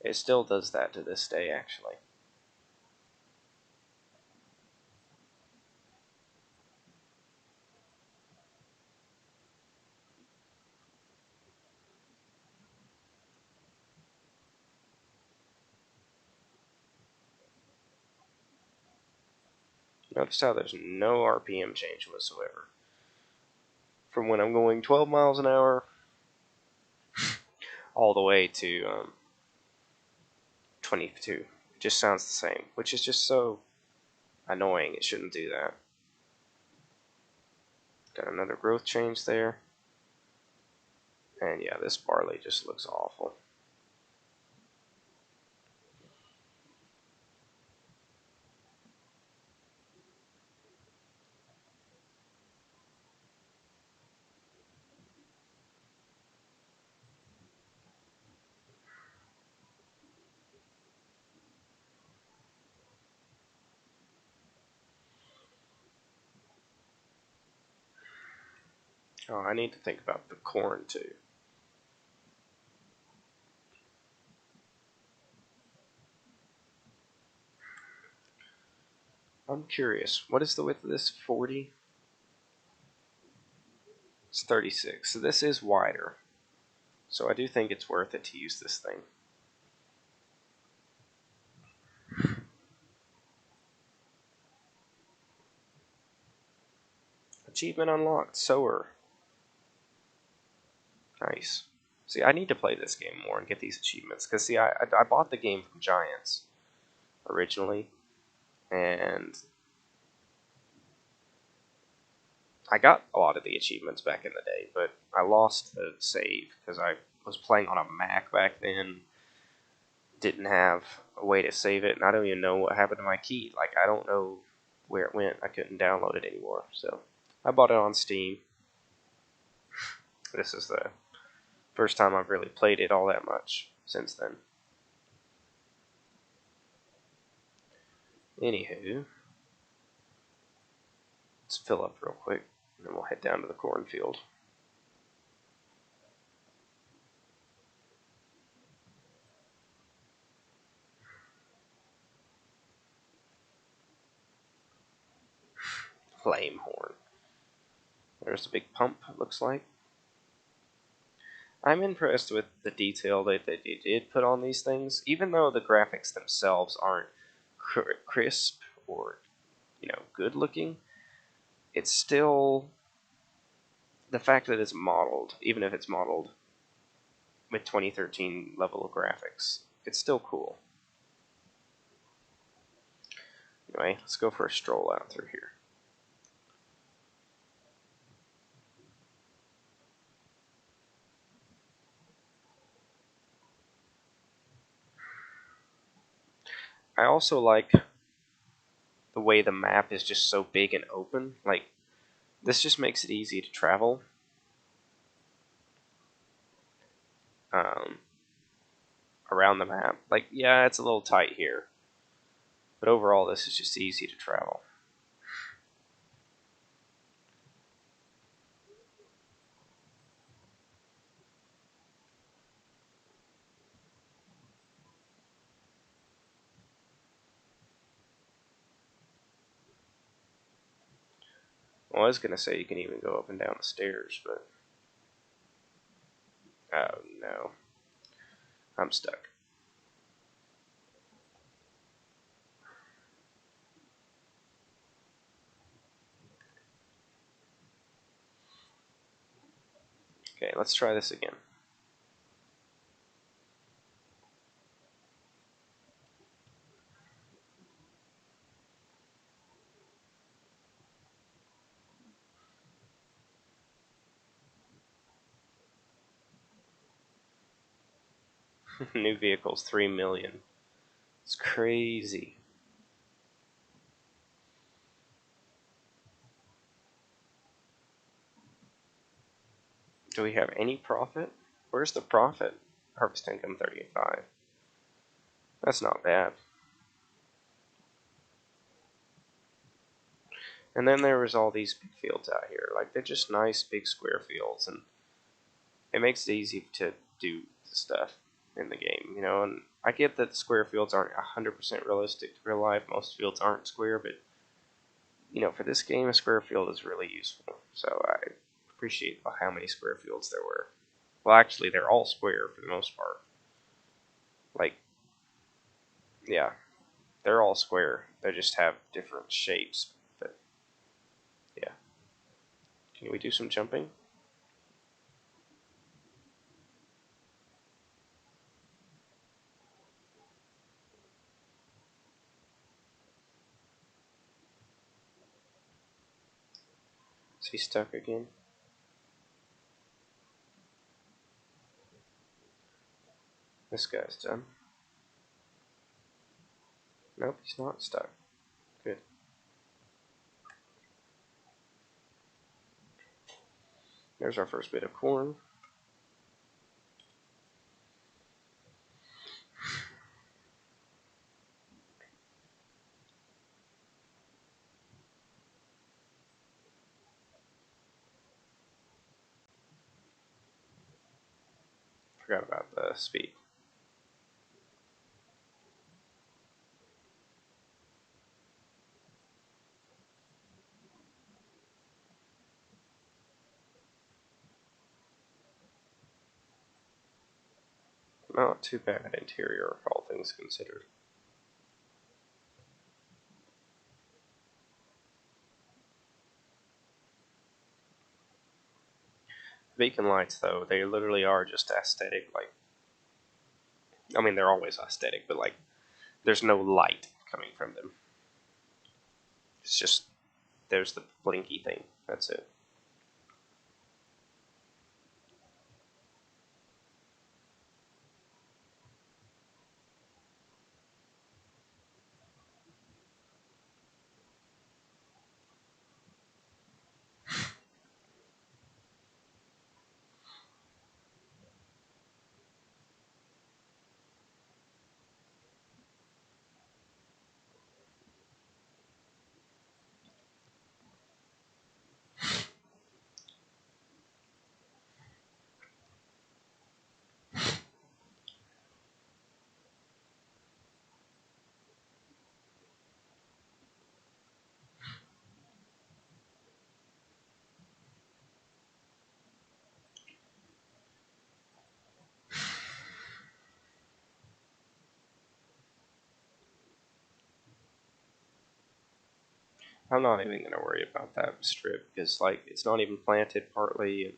It still does that to this day, actually. Notice how there's no RPM change whatsoever. From when I'm going 12 miles an hour all the way to 22. It just sounds the same, which is just so annoying. It shouldn't do that. Got another growth change there. And yeah, this barley just looks awful. Oh, I need to think about the corn too. I'm curious, what is the width of this? 40? It's 36, so this is wider. So I do think it's worth it to use this thing. Achievement unlocked, sower. Nice. See, I need to play this game more and get these achievements. Because, see, I bought the game from Giants originally. And I got a lot of the achievements back in the day. But I lost the save because I was playing on a Mac back then. Didn't have a way to save it. And I don't even know what happened to my key. Like, I don't know where it went. I couldn't download it anymore. So I bought it on Steam. This is the first time I've really played it all that much since then. Anywho, let's fill up real quick, and then we'll head down to the cornfield. Flame horn. There's a big pump, it looks like. I'm impressed with the detail that they did put on these things, even though the graphics themselves aren't crisp or, good looking. It's still the fact that it's modeled, even if it's modeled with 2013 level of graphics, it's still cool. Anyway, let's go for a stroll out through here. I also like the way the map is just so big and open. Like, this just makes it easy to travel. Around the map. Like, yeah, it's a little tight here. But overall, this is just easy to travel. Well, I was going to say you can even go up and down the stairs, but... oh, no. I'm stuck. Okay, let's try this again. New vehicles, 3 million. It's crazy. Do we have any profit? Where's the profit? Harvest income 35. That's not bad. And then there was all these big fields out here. Like, they're just nice big square fields, and it makes it easy to do stuff in the game, and I get that square fields aren't 100% realistic to real life. Most fields aren't square, but, for this game, a square field is really useful. So I appreciate how many square fields there were. Well, actually, they're all square for the most part. Like, yeah, they're all square. They just have different shapes Can we do some jumping? Is he stuck again? This guy's done. Nope, he's not stuck. Good. There's our first bit of corn. Forgot about the speed. Not too bad interior, all things considered. Beacon lights, though, they literally are just aesthetic. Like, I mean, they're always aesthetic, but like, there's no light coming from them. It's just there's the blinky thing. That's it. I'm not even gonna worry about that strip because like it's not even planted partly, and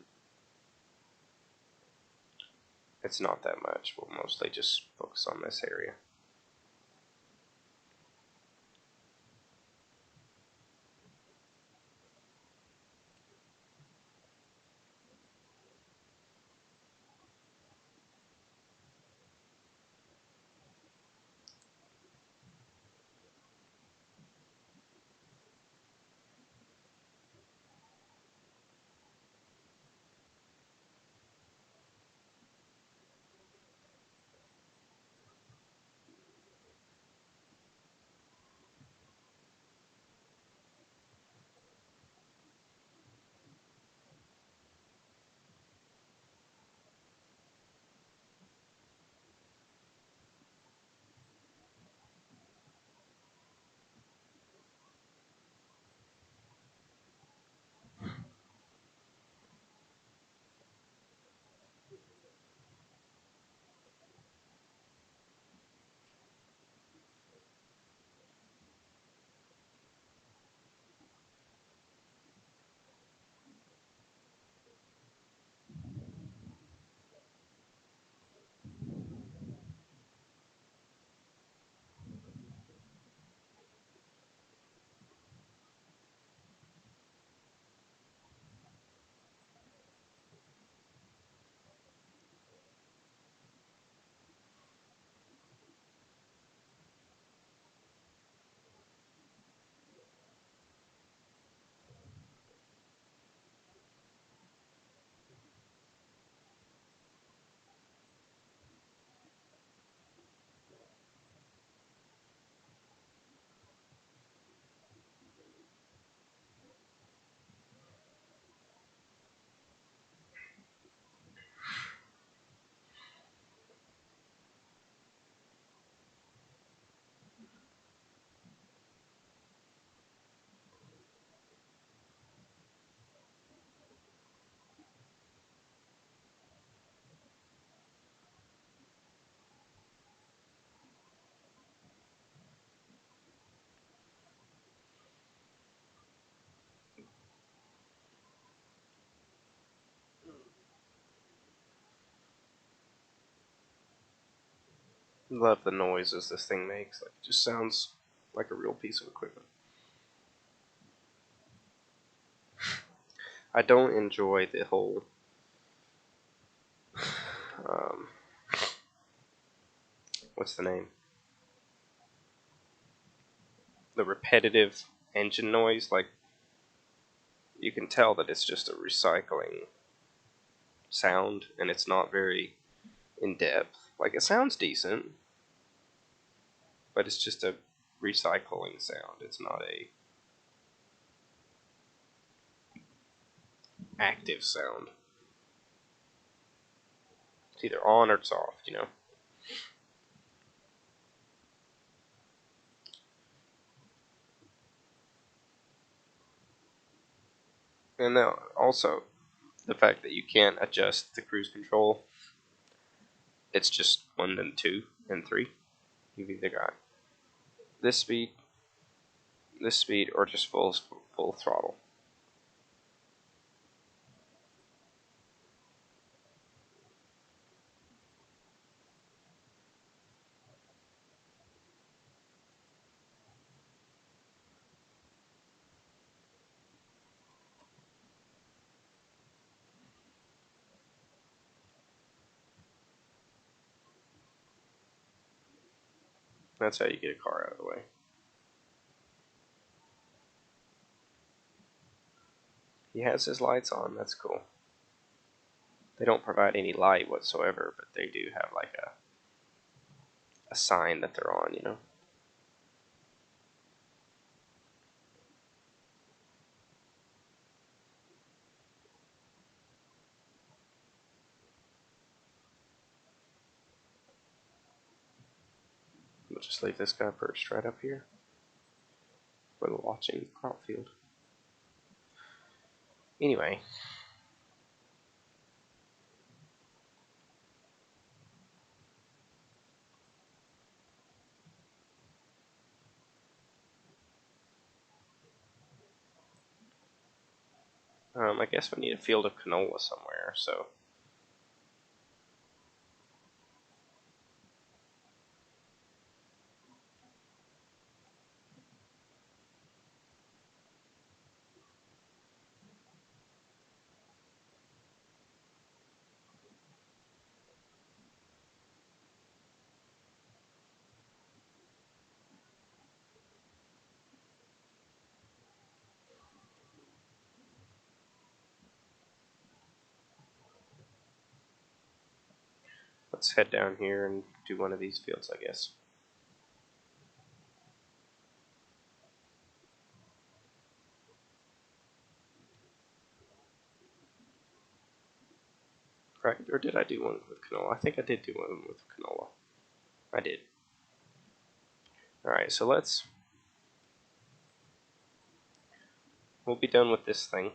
it's not that much. We'll mostly just focus on this area. Love the noises this thing makes. Like, it just sounds like a real piece of equipment. I don't enjoy the whole um, what's the name? The repetitive engine noise. Like, you can tell that it's just a recycling sound, and it's not very in depth. Like, it sounds decent, but it's just a recycling sound. It's not a active sound. It's either on or it's off, you know. And then also the fact that you can't adjust the cruise control. It's just 1 and 2 and 3. You've either got this speed, or just full throttle. That's how you get a car out of the way. He has his lights on. That's cool. They don't provide any light whatsoever, but they do have like a sign that they're on, you know. We'll just leave this guy perched right up here. We're watching the crop field. Anyway, I guess we need a field of canola somewhere, so let's head down here and do one of these fields, I guess. Right? Or did I do one with canola? I think I did do one with canola. I did. Alright, so we'll be done with this thing.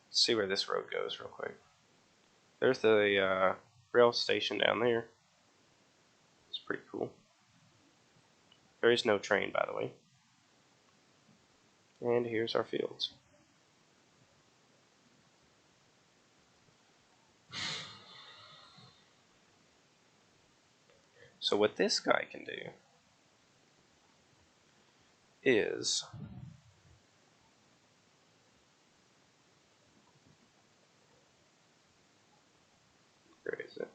Let's see where this road goes real quick. There's the rail station down there. It's pretty cool. There is no train, by the way. And here's our fields. So what this guy can do is where is it?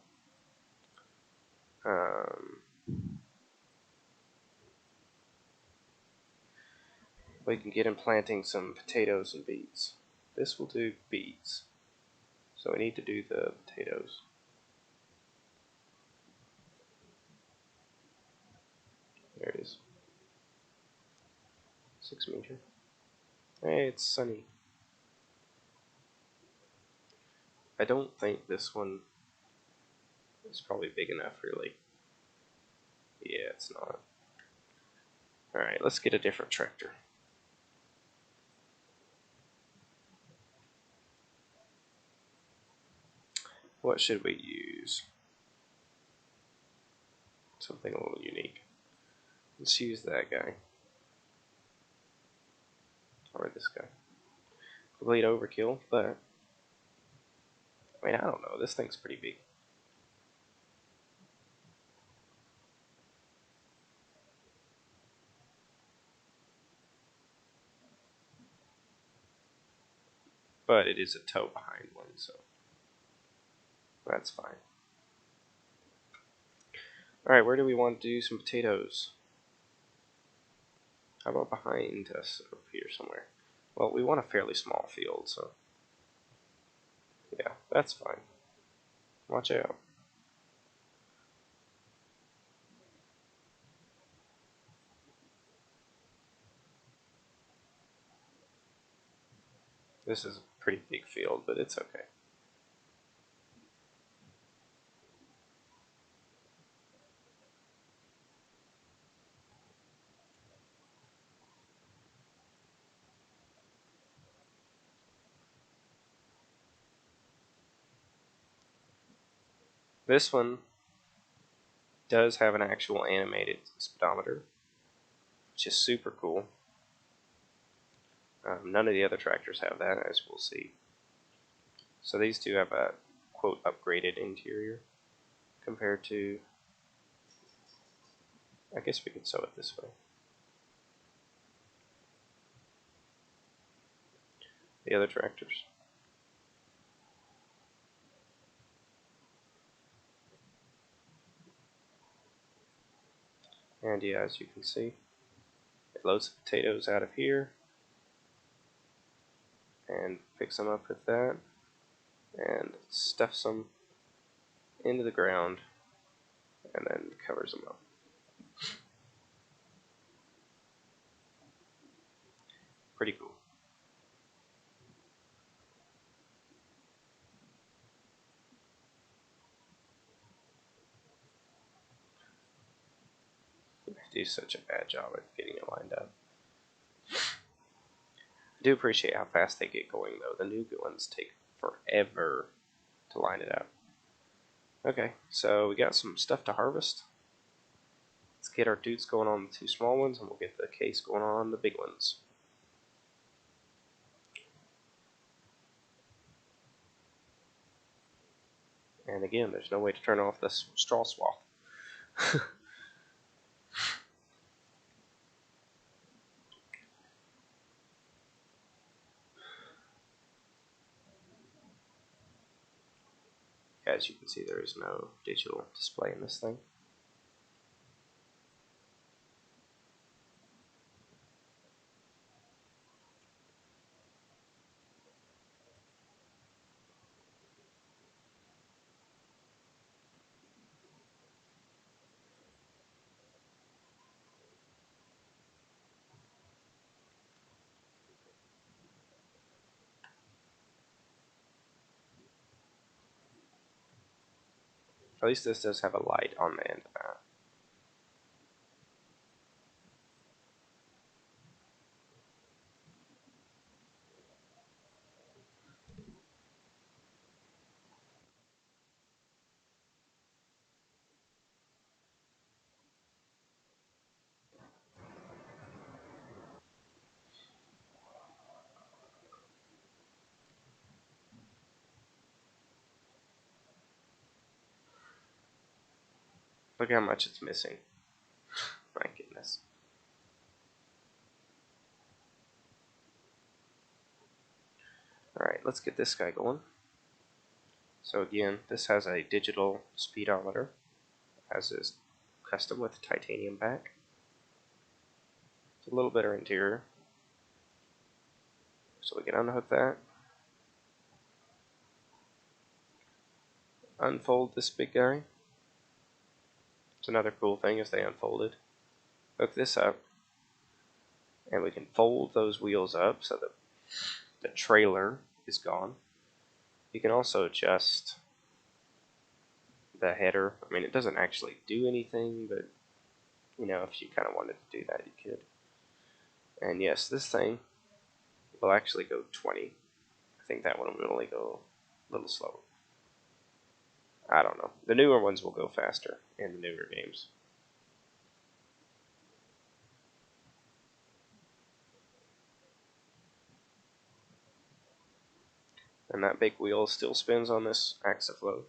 We can get him planting some potatoes and beets. This will do beets. So we need to do the potatoes. There it is. 6 meter. Hey, it's sunny. I don't think this one is probably big enough, really. Yeah, it's not. Alright, let's get a different tractor. What should we use? Something a little unique. Let's use that guy. Or this guy. Complete overkill, but I mean, I don't know. This thing's pretty big. But it is a toe behind one, so that's fine. Alright, where do we want to do some potatoes? How about behind us up here somewhere? Well, we want a fairly small field, so yeah, that's fine. Watch out. This is a pretty big field, but it's okay. This one does have an actual animated speedometer, which is super cool. None of the other tractors have that, as we'll see. So these two have a, quote, upgraded interior compared to, I guess we could sew it this way. The other tractors. And yeah, as you can see, it loads the potatoes out of here and picks them up with that and stuffs them into the ground and then covers them up. Pretty cool. I do such a bad job at getting it lined up. I do appreciate how fast they get going, though. The new ones take forever to line it up. Okay, so we got some stuff to harvest. Let's get our dudes going on the two small ones, and we'll get the case going on the big ones. And again, there's no way to turn off this straw swath. As you can see, there is no digital display in this thing. At least this does have a light on the end of that. Look how much it's missing. My goodness. Alright, let's get this guy going. So again, this has a digital speedometer, as is custom with titanium back. It's a little better interior. So we can unhook that. Unfold this big guy. It's another cool thing is they unfolded. Hook this up, and we can fold those wheels up so that the trailer is gone. You can also adjust the header. I mean, it doesn't actually do anything, but you know, if you kind of wanted to do that, you could. And yes, this thing will actually go 20. I think that one will only go a little slow. I don't know. The newer ones will go faster in the newer games. And that big wheel still spins on this axle flow.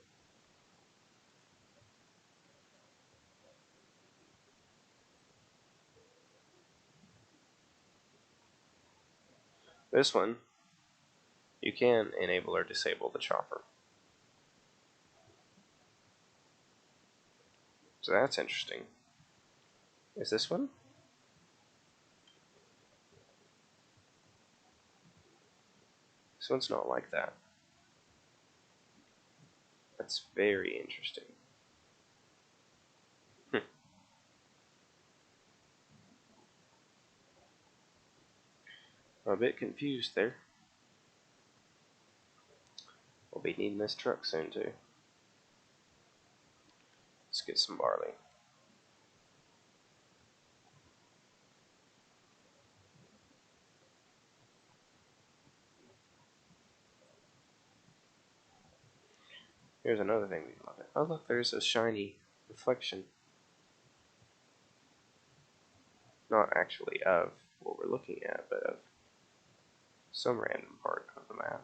This one, you can enable or disable the chopper. So that's interesting. Is this one? This one's not like that. That's very interesting. I'm a bit confused there. We'll be needing this truck soon too. Let's get some barley. Here's another thing we love it. Oh look, there's a shiny reflection. Not actually of what we're looking at, but of some random part of the map.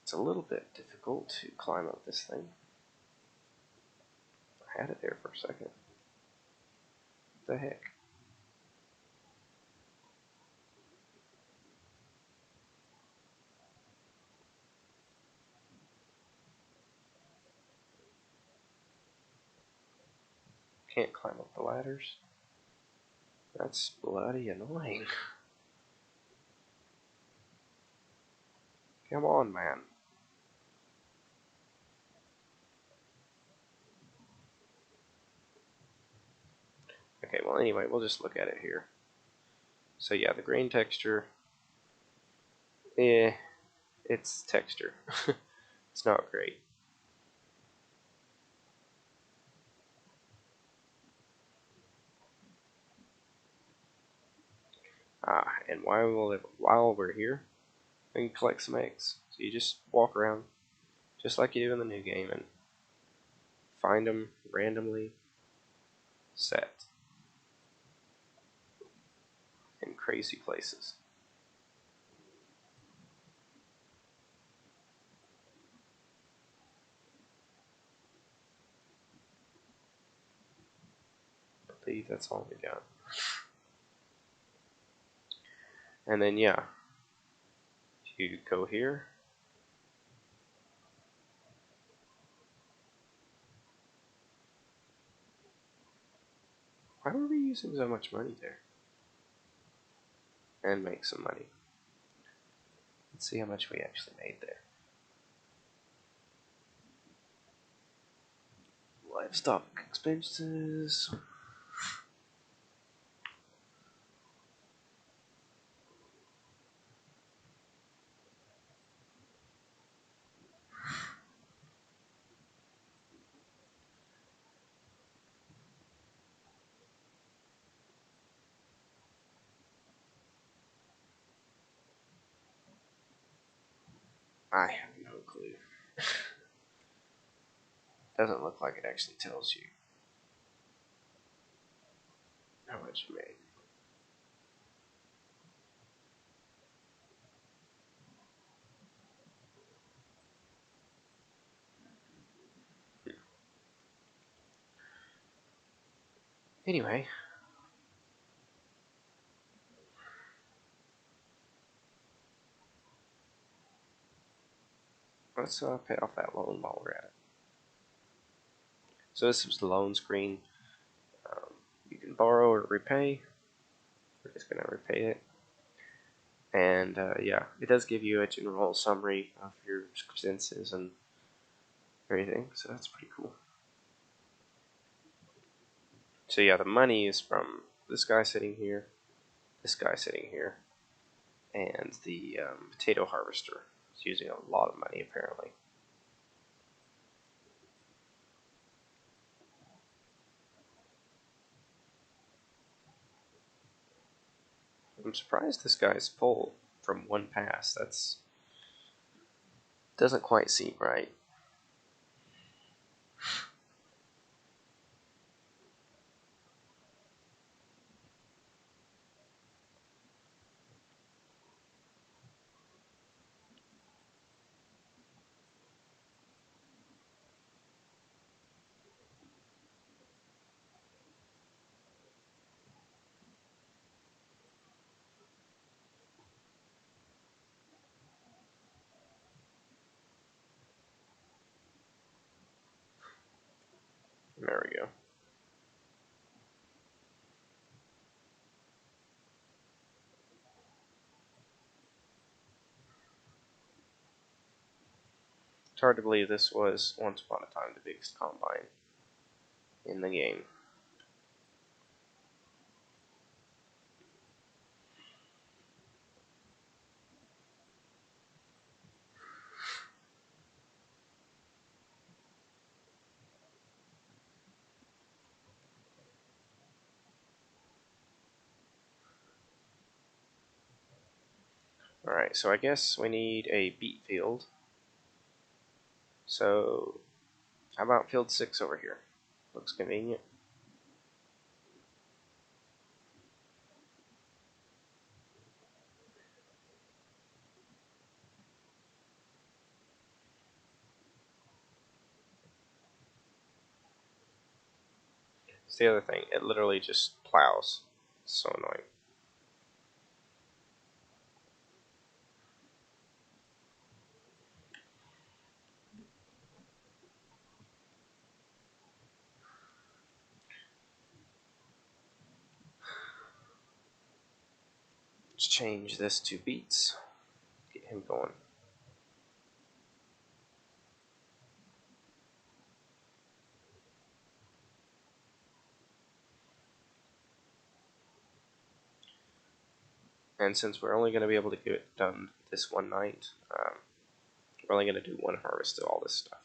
It's a little bit difficult to climb up this thing. I had it there for a second. What the heck? Can't climb up the ladders. That's bloody annoying. Come on, man. Okay, well anyway, we'll just look at it here. So yeah, the grain texture, it's texture. It's not great. And while we're here, we can collect some eggs. So you just walk around, just like you do in the new game, and find them randomly set in crazy places. I believe that's all we got. And then yeah, you go here. Why were we using so much money there? And make some money. Let's see how much we actually made there. Livestock expenses. I have no clue. Doesn't look like it actually tells you how much you made. Anyway, let's pay off that loan while we're at it. So this was the loan screen. You can borrow or repay. We're just going to repay it. And yeah, it does give you a general summary of your expenses and everything, so that's pretty cool. So yeah, the money is from this guy sitting here, this guy sitting here, and the potato harvester. It's using a lot of money apparently. I'm surprised this guy's full from one pass. That's doesn't quite seem right. There we go. It's hard to believe this was once upon a time the biggest combine in the game. Alright, so I guess we need a beet field. So, how about field 6 over here? Looks convenient. It's the other thing, it literally just plows. It's so annoying. Let's change this to beets. Get him going. And since we're only going to be able to get it done this one night, we're only going to do one harvest of all this stuff.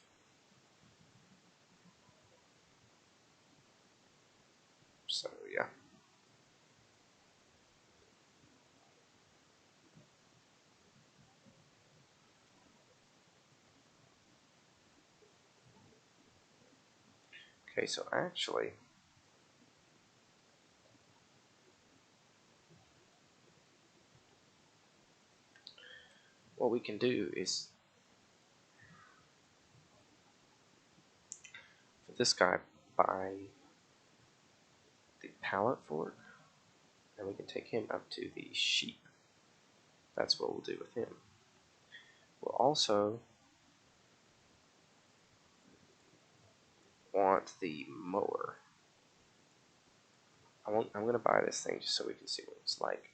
So, yeah. Okay, so actually, what we can do is, for this guy, buy the pallet fork, and we can take him up to the sheep. That's what we'll do with him. We'll also want the mower. I'm going to buy this thing just so we can see what it's like.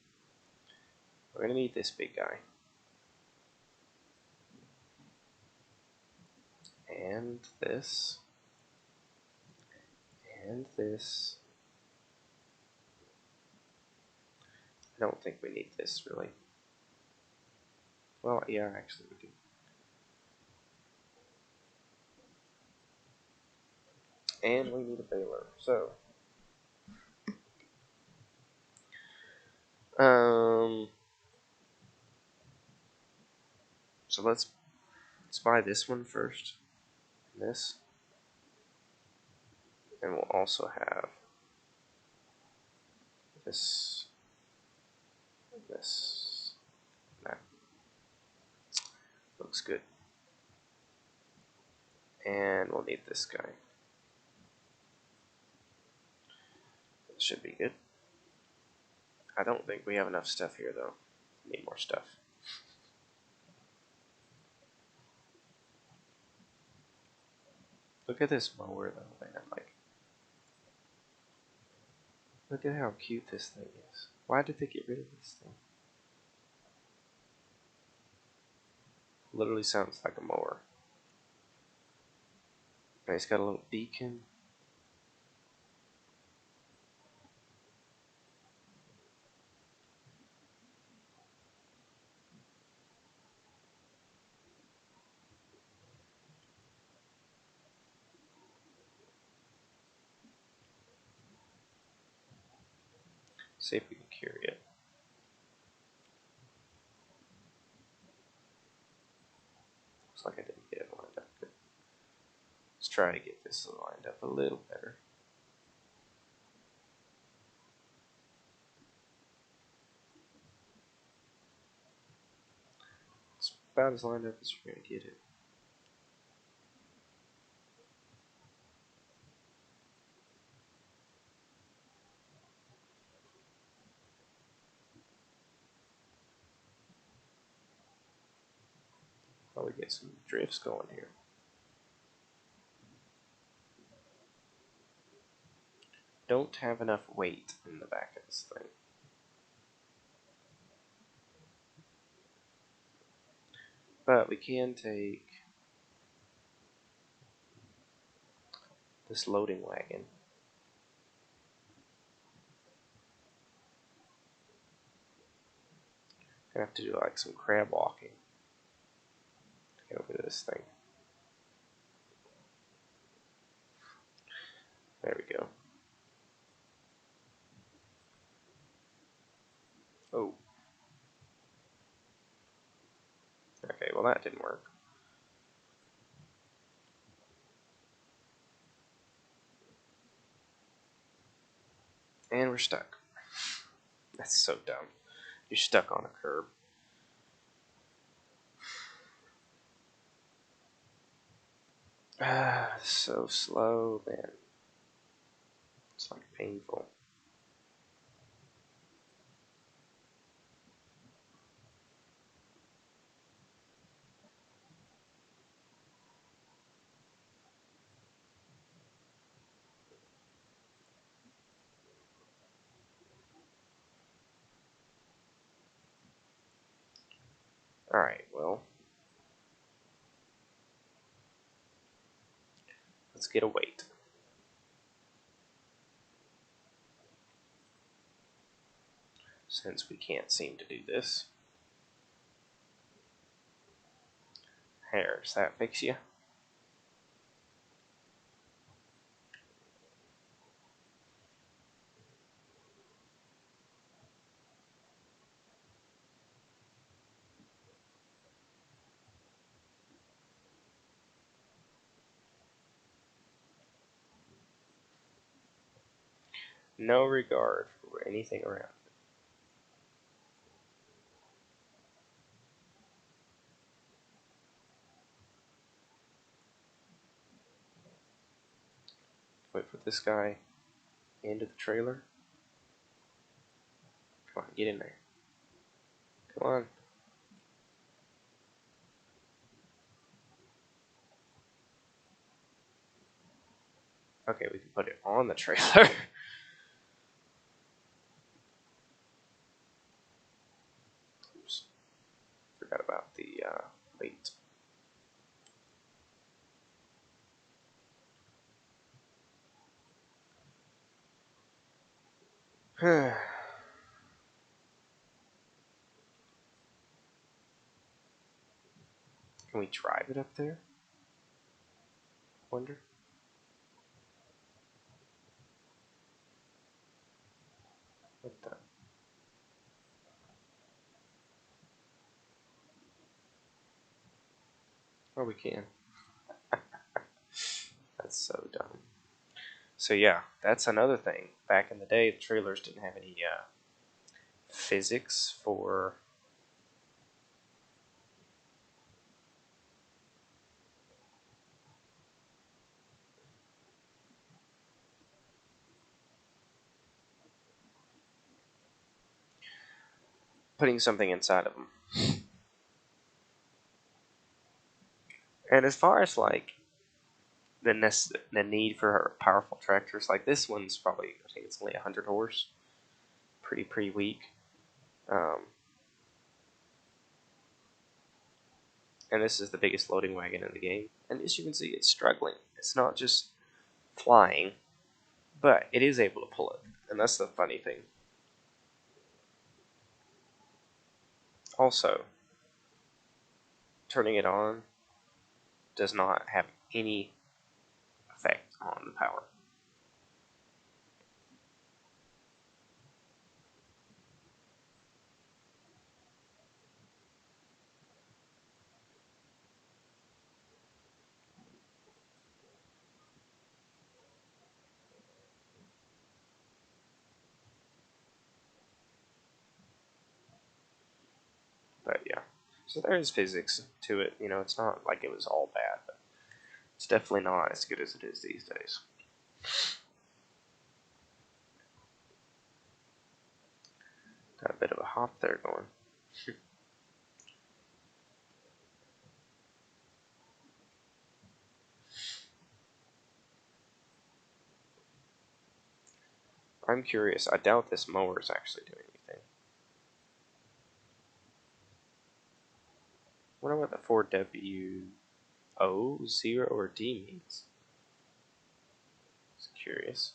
We're going to need this big guy. And this. And this. I don't think we need this, really. Well, yeah, actually we do. And we need a baler. Um, so let's buy this one first. This. And we'll also have this. This. That looks good. And we'll need this guy. This should be good. I don't think we have enough stuff here, though. We need more stuff. Look at this mower, though, man. Like, look at how cute this thing is. Why did they get rid of this thing? Literally sounds like a mower. And it's got a little beacon. See if we can carry it. Looks like I didn't get it lined up good. Let's try to get this lined up a little better. It's about as lined up as we're going to get it. Probably get some drifts going here. don't have enough weight in the back of this thing. But we can take this loading wagon. I have to do like some crab walking to get over this thing. There we go. Oh. Okay, well that didn't work. And we're stuck. That's so dumb. You're stuck on a curb. Ah, so slow, man. It's like painful. Alright, well, let's get a weight. Since we can't seem to do this. Here, does that fix you? No regard for anything around. Wait for this guy into the trailer. Come on, get in there. Come on. Okay, we can put it on the trailer. Oops. Forgot about the weight. Can we drive it up there? Wonder. What the? Oh, we can. That's so dumb. So yeah, that's another thing. Back in the day, the trailers didn't have any physics for putting something inside of them. And as far as like the need for powerful tractors, like this one's probably, I think it's only 100 horse, pretty weak. Um, and this is the biggest loading wagon in the game. And as you can see, it's struggling. It's not just flying, but it is able to pull it, and that's the funny thing. Also, turning it on does not have any effect on the power. But yeah, so there is physics to it. You know, it's not like it was all bad, but it's definitely not as good as it is these days. Got a bit of a hop there going. I'm curious. I doubt this mower is actually doing anything. Wonder what the 4WO, 0, or D means. Just curious.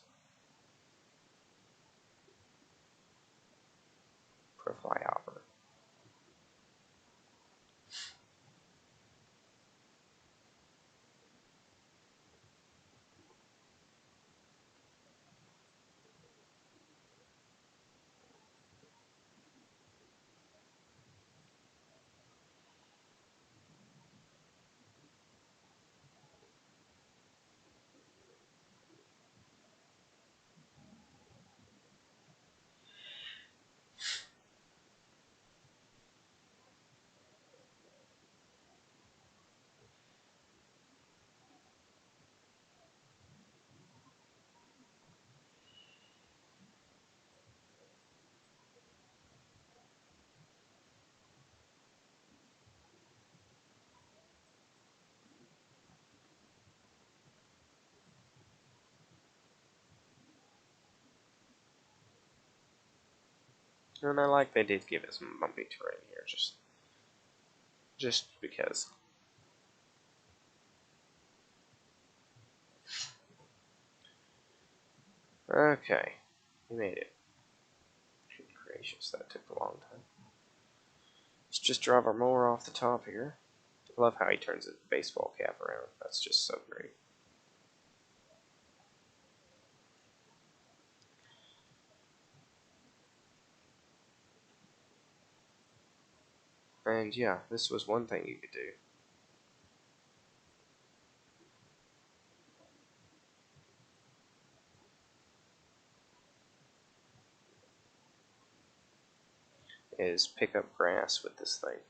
Pro flyover. And I like they did give it some bumpy terrain here, just because. Okay, we made it. Good gracious, that took a long time. Let's just drive our mower off the top here. I love how he turns his baseball cap around. That's just so great. And yeah, this was one thing you could do. Is pick up grass with this thing.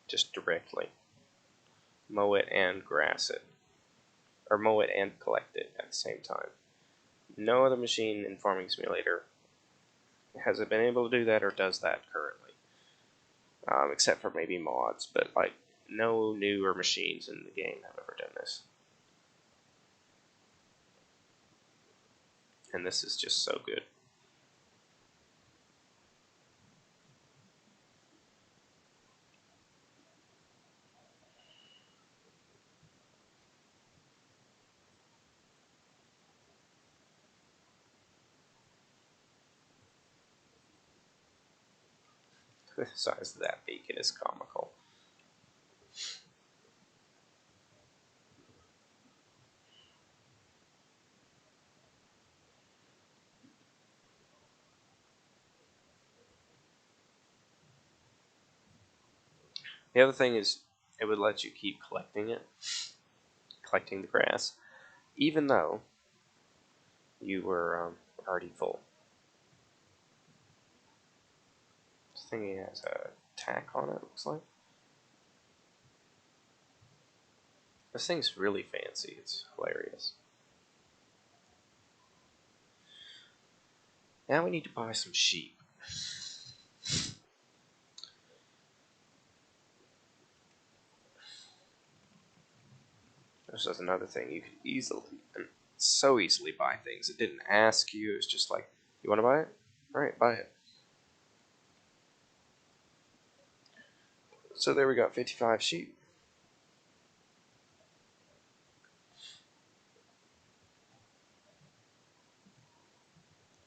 Just directly. Mow it and grass it. Or mow it and collect it at the same time. No other machine in Farming Simulator has it been able to do that or does that currently. Except for maybe mods, but like no newer machines in the game have ever done this. And this is just so good. The size of that beacon is comical. The other thing is, it would let you keep collecting the grass, even though you were already full. This thing has a tack on it, looks like. This thing's really fancy. It's hilarious. Now we need to buy some sheep. This is another thing. You could so easily buy things. It didn't ask you. It was just like, you want to buy it? Alright, buy it. So there we got 55 sheep.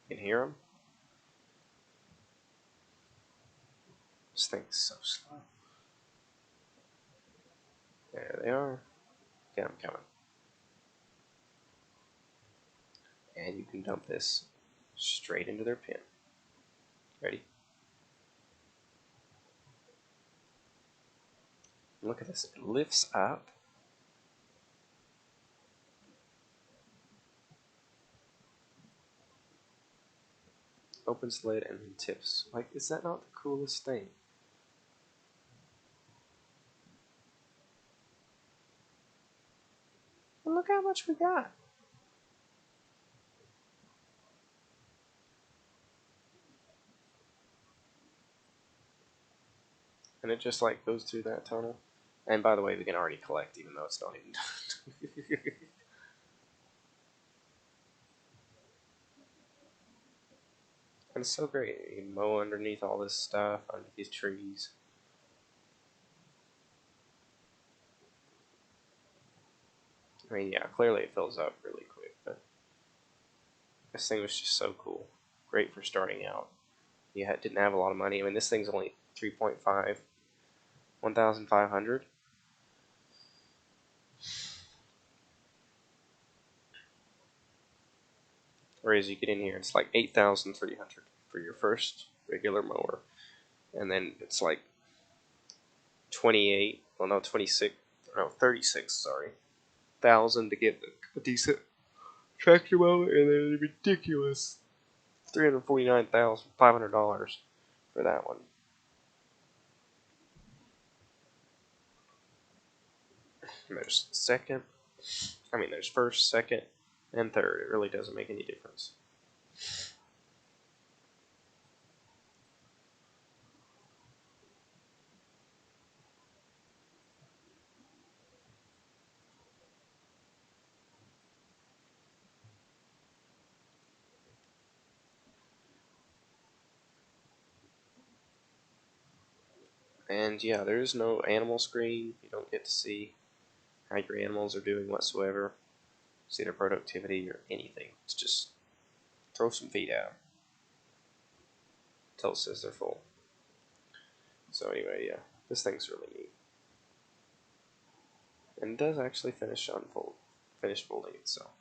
You can hear them. This thing's so slow. There they are. Get them coming. And you can dump this straight into their pen. Ready? Look at this. It lifts up. Opens the lid and then tips. Like, is that not the coolest thing? And look how much we got. And it just like goes through that tunnel. And by the way, we can already collect even though it's not even done. And it's so great. You can mow underneath all this stuff, underneath these trees. I mean, yeah, clearly it fills up really quick, but this thing was just so cool. Great for starting out. You didn't have a lot of money. I mean, this thing's only 3.5, 1,500. Whereas you get in here, it's like 8,300 for your first regular mower. And then it's like 28, well, no, 26, no, 36, sorry, thousand to get a decent tractor mower, and then a ridiculous $349,500 for that one. And there's there's first, second, and third. It really doesn't make any difference. And yeah, there is no animal screen. You don't get to see how your animals are doing whatsoever, see their productivity or anything. It's just throw some feed out until it says they're full. So anyway, yeah, this thing's really neat. And it does actually finish folding itself.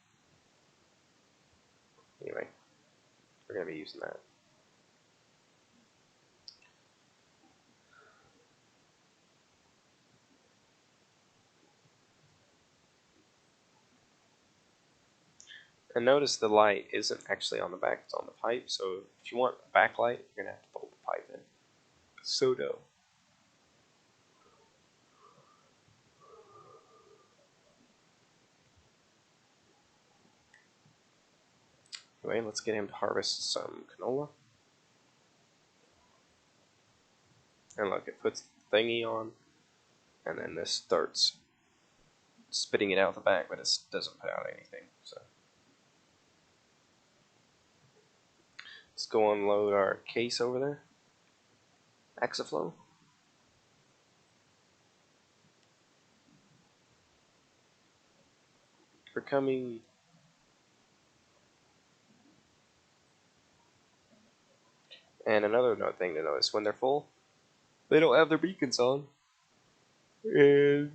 Anyway, we're going to be using that. And notice the light isn't actually on the back, it's on the pipe. So if you want a backlight, you're going to have to fold the pipe in. So dope. Anyway, let's get him to harvest some canola. And look, it puts the thingy on, and then this starts spitting it out the back, but it doesn't put out anything. So let's go unload our case over there. Axaflow. We're coming. And another thing to notice, when they're full, they don't have their beacons on. And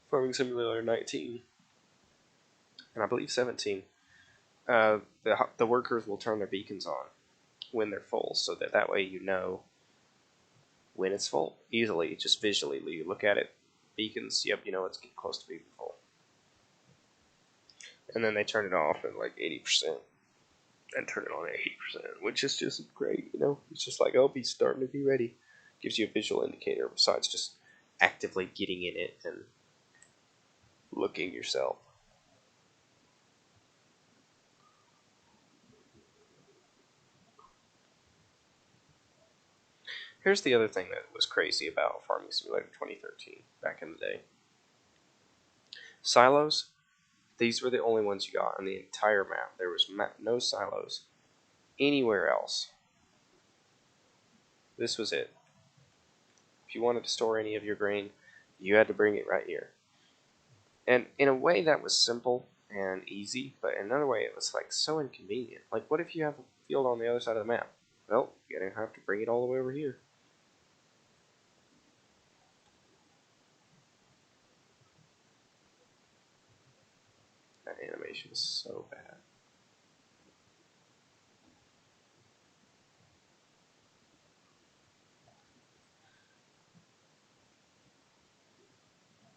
Farming Simulator 19, and I believe 17, the workers will turn their beacons on when they're full, so that way you know when it's full easily, just visually. You look at it, beacons, yep, you know it's getting close to being full. And then they turn it off at like 80% and turn it on at 80%, which is just great, you know? It's just like, oh, he's starting to be ready. Gives you a visual indicator besides just actively getting in it and looking yourself. Here's the other thing that was crazy about Farming Simulator 2013 back in the day. Silos, these were the only ones you got on the entire map. There was no silos anywhere else. This was it. If you wanted to store any of your grain, you had to bring it right here. And in a way that was simple and easy, but in another way it was like so inconvenient. Like, what if you have a field on the other side of the map? Well, you're going to have to bring it all the way over here. That animation is so bad.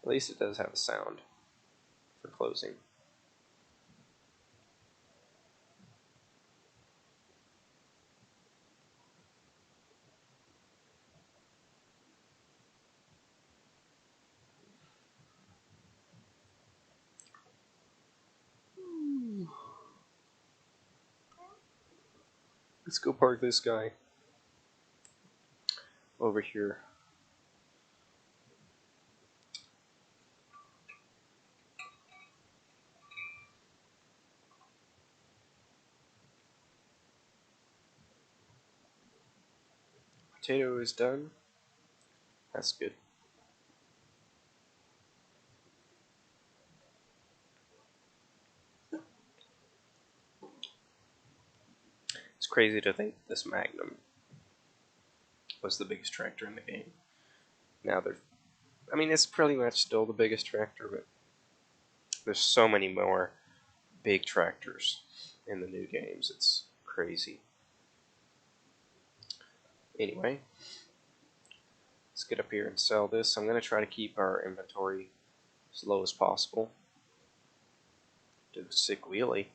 At least it does have a sound for closing. Let's go park this guy over here. Potato is done. That's good. It's crazy to think this Magnum was the biggest tractor in the game. Now I mean, it's pretty much still the biggest tractor, but there's so many more big tractors in the new games. It's crazy. Anyway, let's get up here and sell this. I'm going to try to keep our inventory as low as possible. Do the sick wheelie.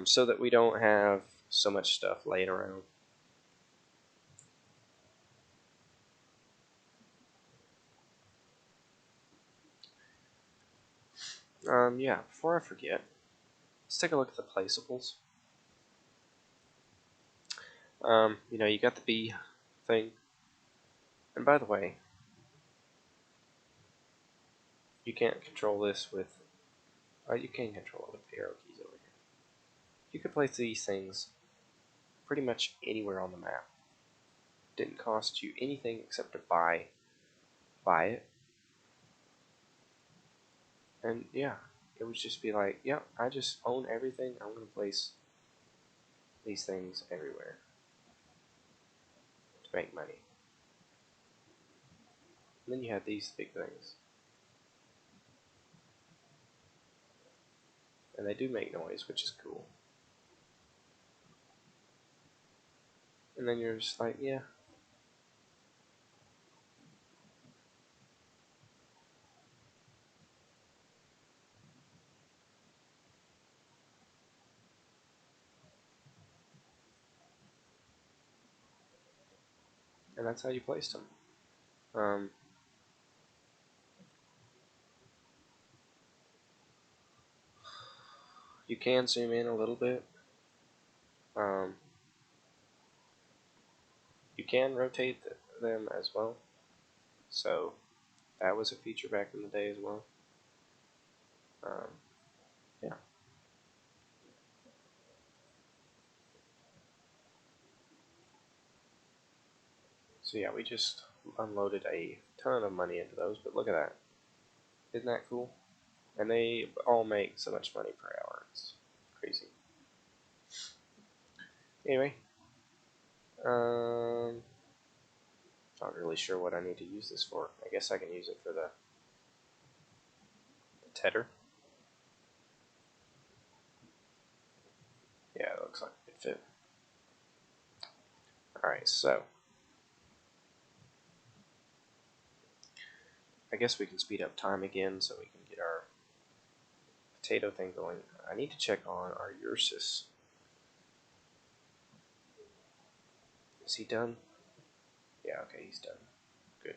So that we don't have so much stuff laying around. Yeah, before I forget, let's take a look at the placeables. You got the bee thing. And by the way, you can't control this with... you can control it with the arrow keys over here. You could place these things pretty much anywhere on the map. Didn't cost you anything except to buy it. And yeah, it would just be like, yeah, I just own everything. I'm going to place these things everywhere to make money. And then you have these big things. And they do make noise, which is cool. And then you're just like, yeah. And that's how you placed them. You can zoom in a little bit. You can rotate them as well. So that was a feature back in the day as well. Yeah. So yeah, we just unloaded a ton of money into those, but look at that. Isn't that cool? And they all make so much money per hour. It's crazy. Anyway, not really sure what I need to use this for. I guess I can use it for the tedder. Yeah, it looks like it could fit. Alright, so I guess we can speed up time again so we can get our potato thing going. I need to check on our Ursus. Is he done? Yeah, okay, he's done. Good.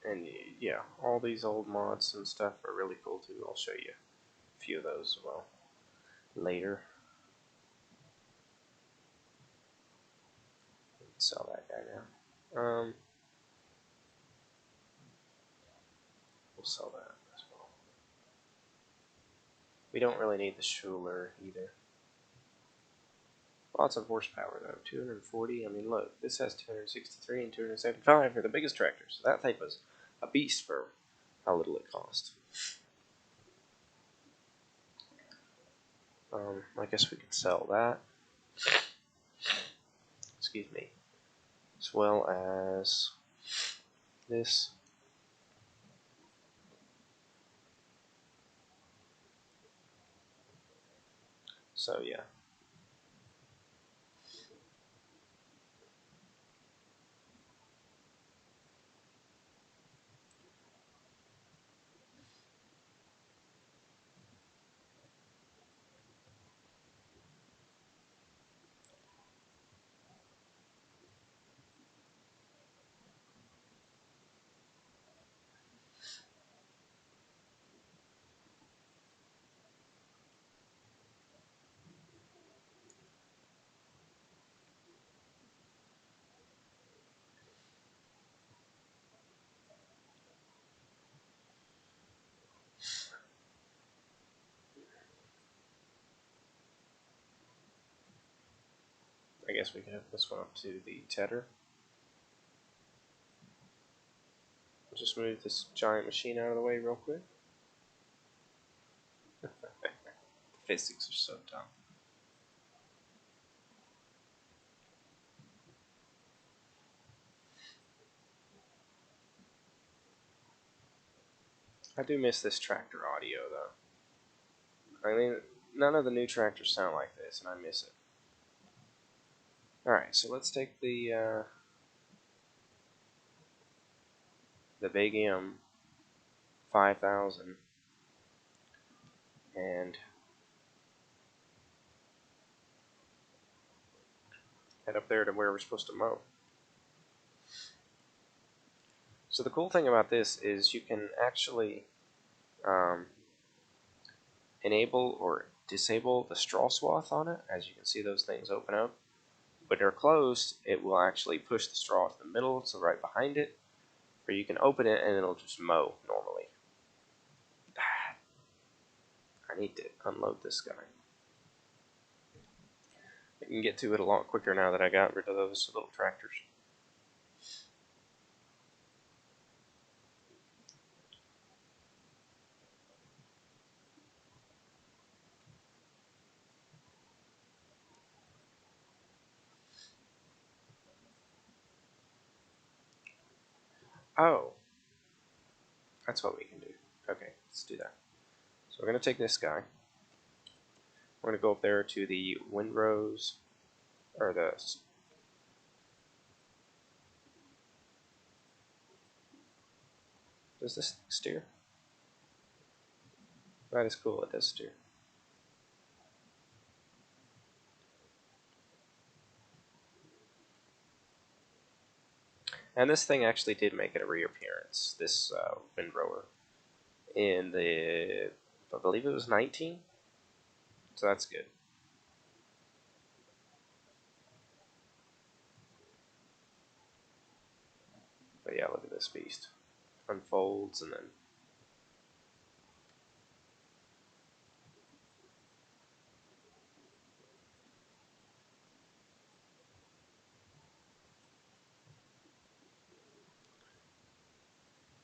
And yeah, all these old mods and stuff are really cool too. I'll show you a few of those as well later. Sell that guy now. We'll sell that as well. We don't really need the Schuler either. Lots of horsepower though, 240. I mean, look, this has 263 and 275 for the biggest tractor. So that type was a beast for how little it cost. I guess we could sell that. Excuse me. As well as this. So yeah. guess we can hook this one up to the tether. I'll just move this giant machine out of the way real quick. The physics are so dumb. I do miss this tractor audio though. I mean, none of the new tractors sound like this, and I miss it. Alright, so let's take the Big M 5000 and head up there to where we're supposed to mow. So the cool thing about this is you can actually enable or disable the straw swath on it. As you can see, those things open up. When they're closed, it will actually push the straw to the middle, so right behind it, or you can open it and it'll just mow normally. I need to unload this guy. I can get to it a lot quicker now that I got rid of those little tractors. Oh, that's what we can do. Okay, let's do that. So we're going to take this guy. We're going to go up there to the windrows, or the... Does this steer? That is cool, it does steer. And this thing actually did make it a reappearance, this windrower, in the, I believe it was 19? So that's good. But yeah, look at this beast. Unfolds and then...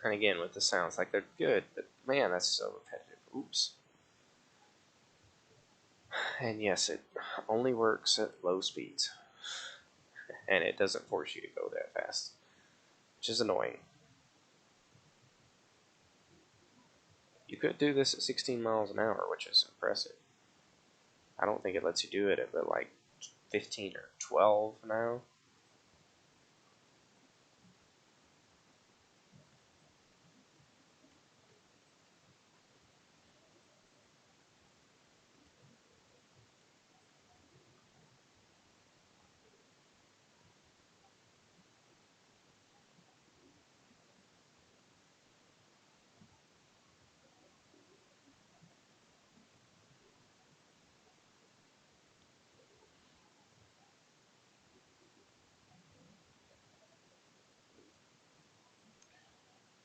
And again, with the sounds, like they're good, but man, that's so repetitive. Oops. And yes, it only works at low speeds. And it doesn't force you to go that fast, which is annoying. You could do this at 16 miles an hour, which is impressive. I don't think it lets you do it at like 15 or 12 now.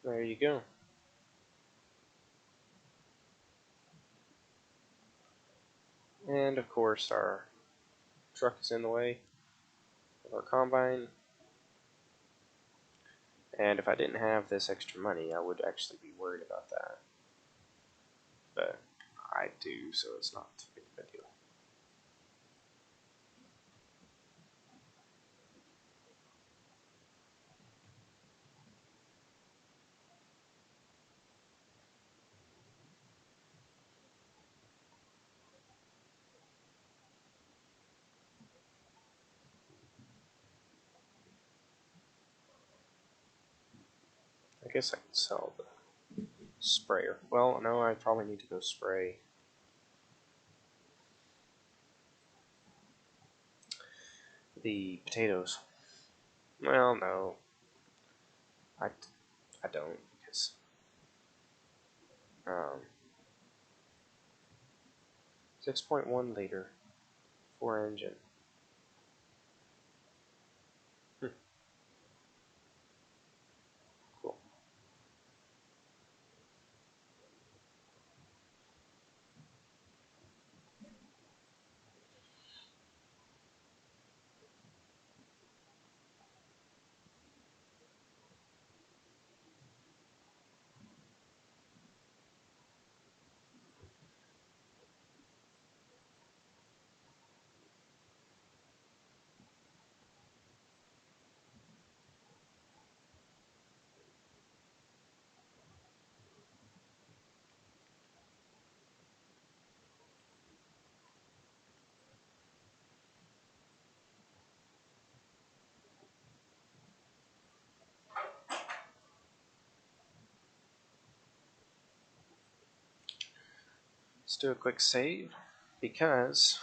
There you go. And of course, our truck is in the way of our combine. And if I didn't have this extra money, I would actually be worried about that. But I do, so it's not too big of a deal. I guess I can sell the sprayer. Well, no, I probably need to go spray the potatoes. Well, no, I, I don't, because 6.1 liter 4 engine. Cool. Let's do a quick save because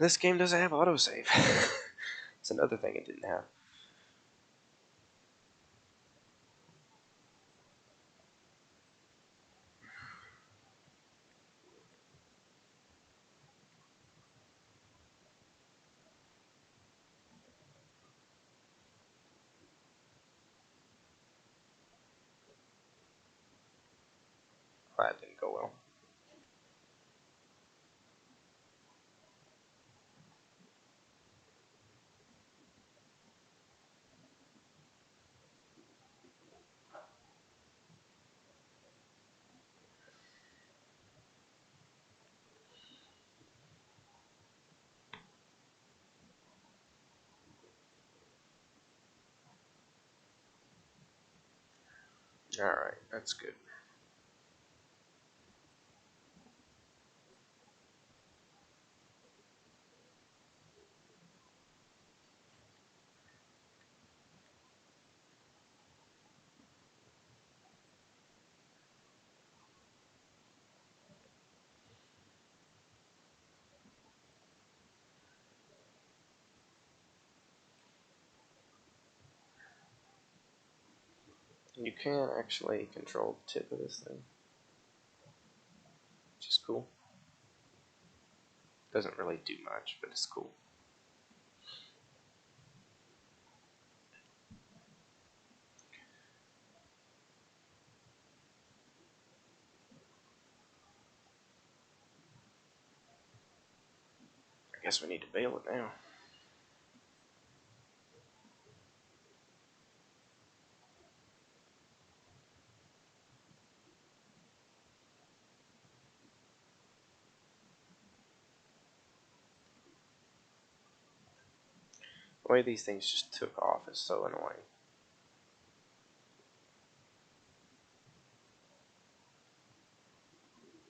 this game doesn't have autosave. It's another thing it didn't have. Well, that didn't go well. Alright, that's good. You can actually control the tip of this thing, which is cool. Doesn't really do much, but it's cool. I guess we need to bail it now. The way these things just took off is so annoying.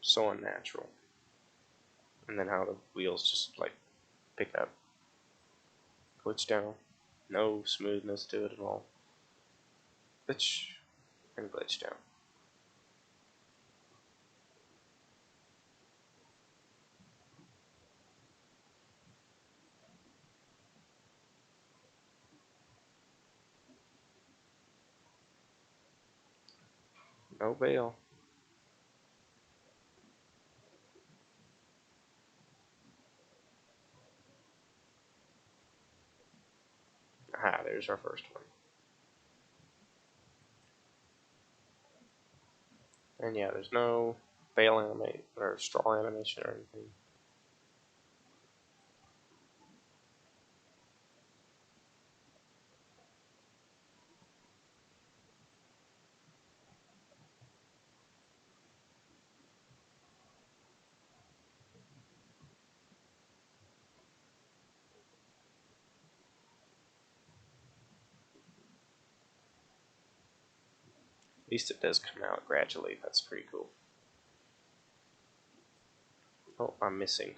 So unnatural. And then how the wheels just like pick up. Glitch down. No smoothness to it at all. Glitch and glitch down. No bail. Aha, there's our first one. And yeah, there's no bail animate or straw animation or anything. At least it does come out gradually. That's pretty cool. Oh, I'm missing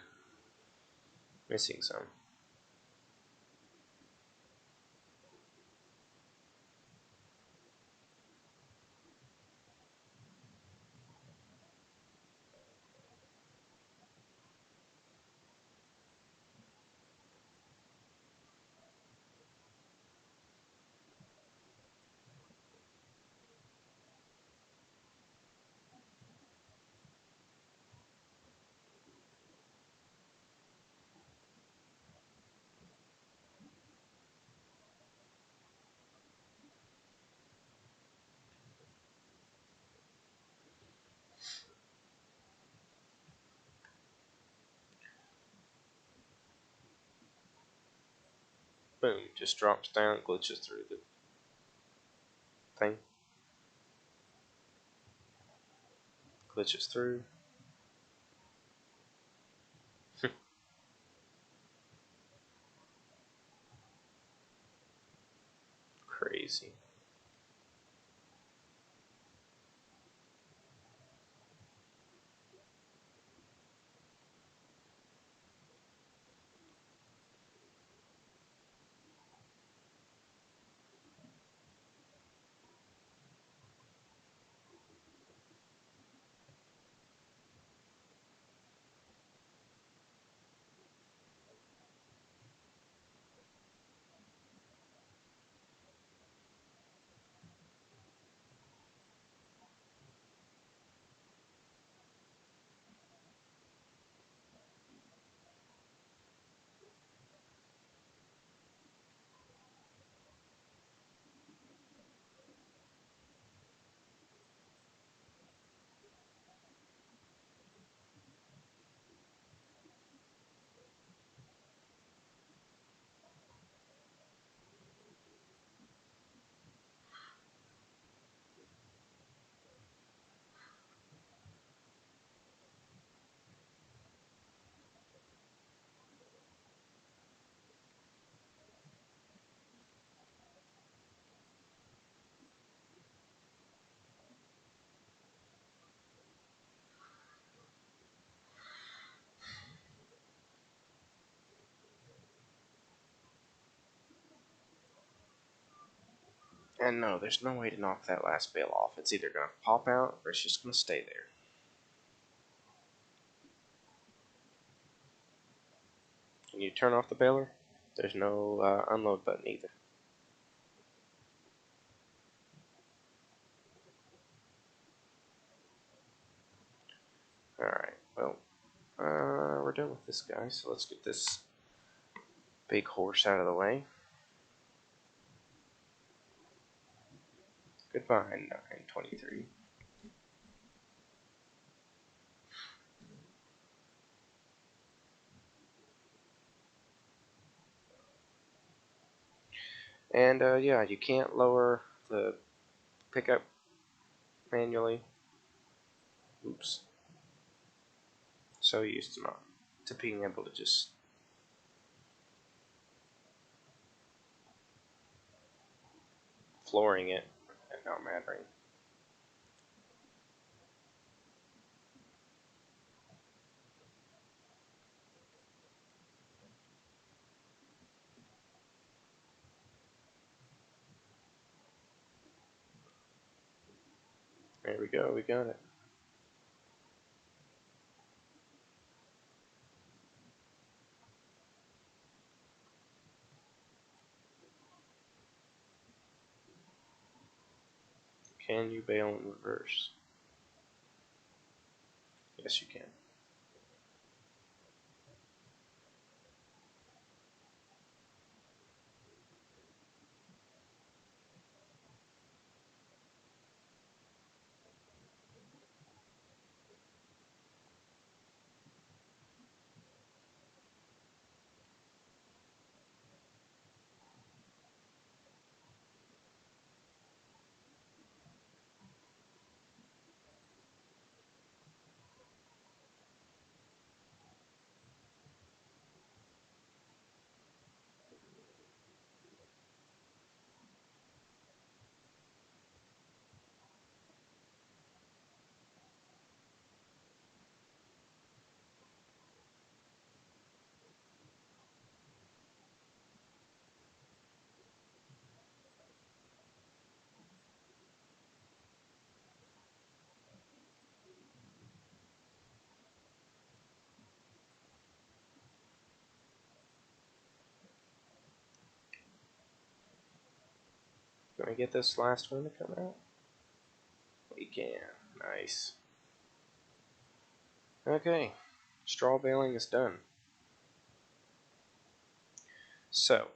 some. Boom, just drops down, glitches through the thing. Glitches through. Crazy. And no, there's no way to knock that last bale off. It's either going to pop out or it's just going to stay there. When you turn off the baler, there's no unload button either. Alright, well, we're done with this guy, so let's get this big horse out of the way. Goodbye, 923. And yeah, you can't lower the pickup manually. Oops. So used to being able to just flooring it and not mattering. There we go, we got it. Can you bail in reverse? Yes, you can. Can we get this last one to come out? We can. Nice. Okay, straw baling is done. So,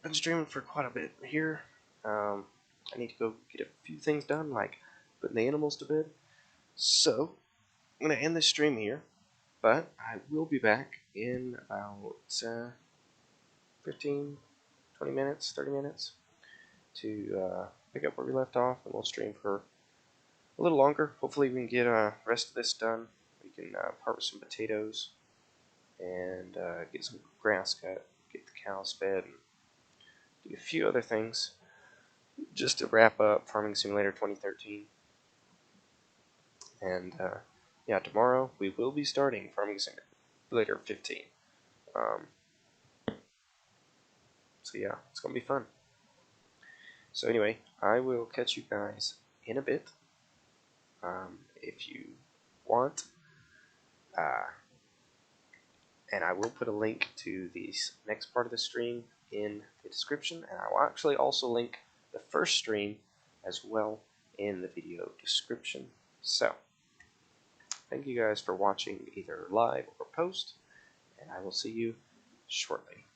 been streaming for quite a bit here. I need to go get a few things done, like putting the animals to bed. So, I'm going to end this stream here, but I will be back in about 15, 20 minutes, 30 minutes to pick up where we left off, and we'll stream for a little longer. Hopefully we can get the rest of this done. We can harvest some potatoes and get some grass cut, get the cows fed, and do a few other things just to wrap up Farming Simulator 2013. And yeah, tomorrow we will be starting Farming Simulator 15. So yeah, it's going to be fun. So anyway, I will catch you guys in a bit. If you want, and I will put a link to the next part of the stream in the description, and I will actually also link the first stream as well in the video description. So, thank you guys for watching either live or post, and I will see you shortly.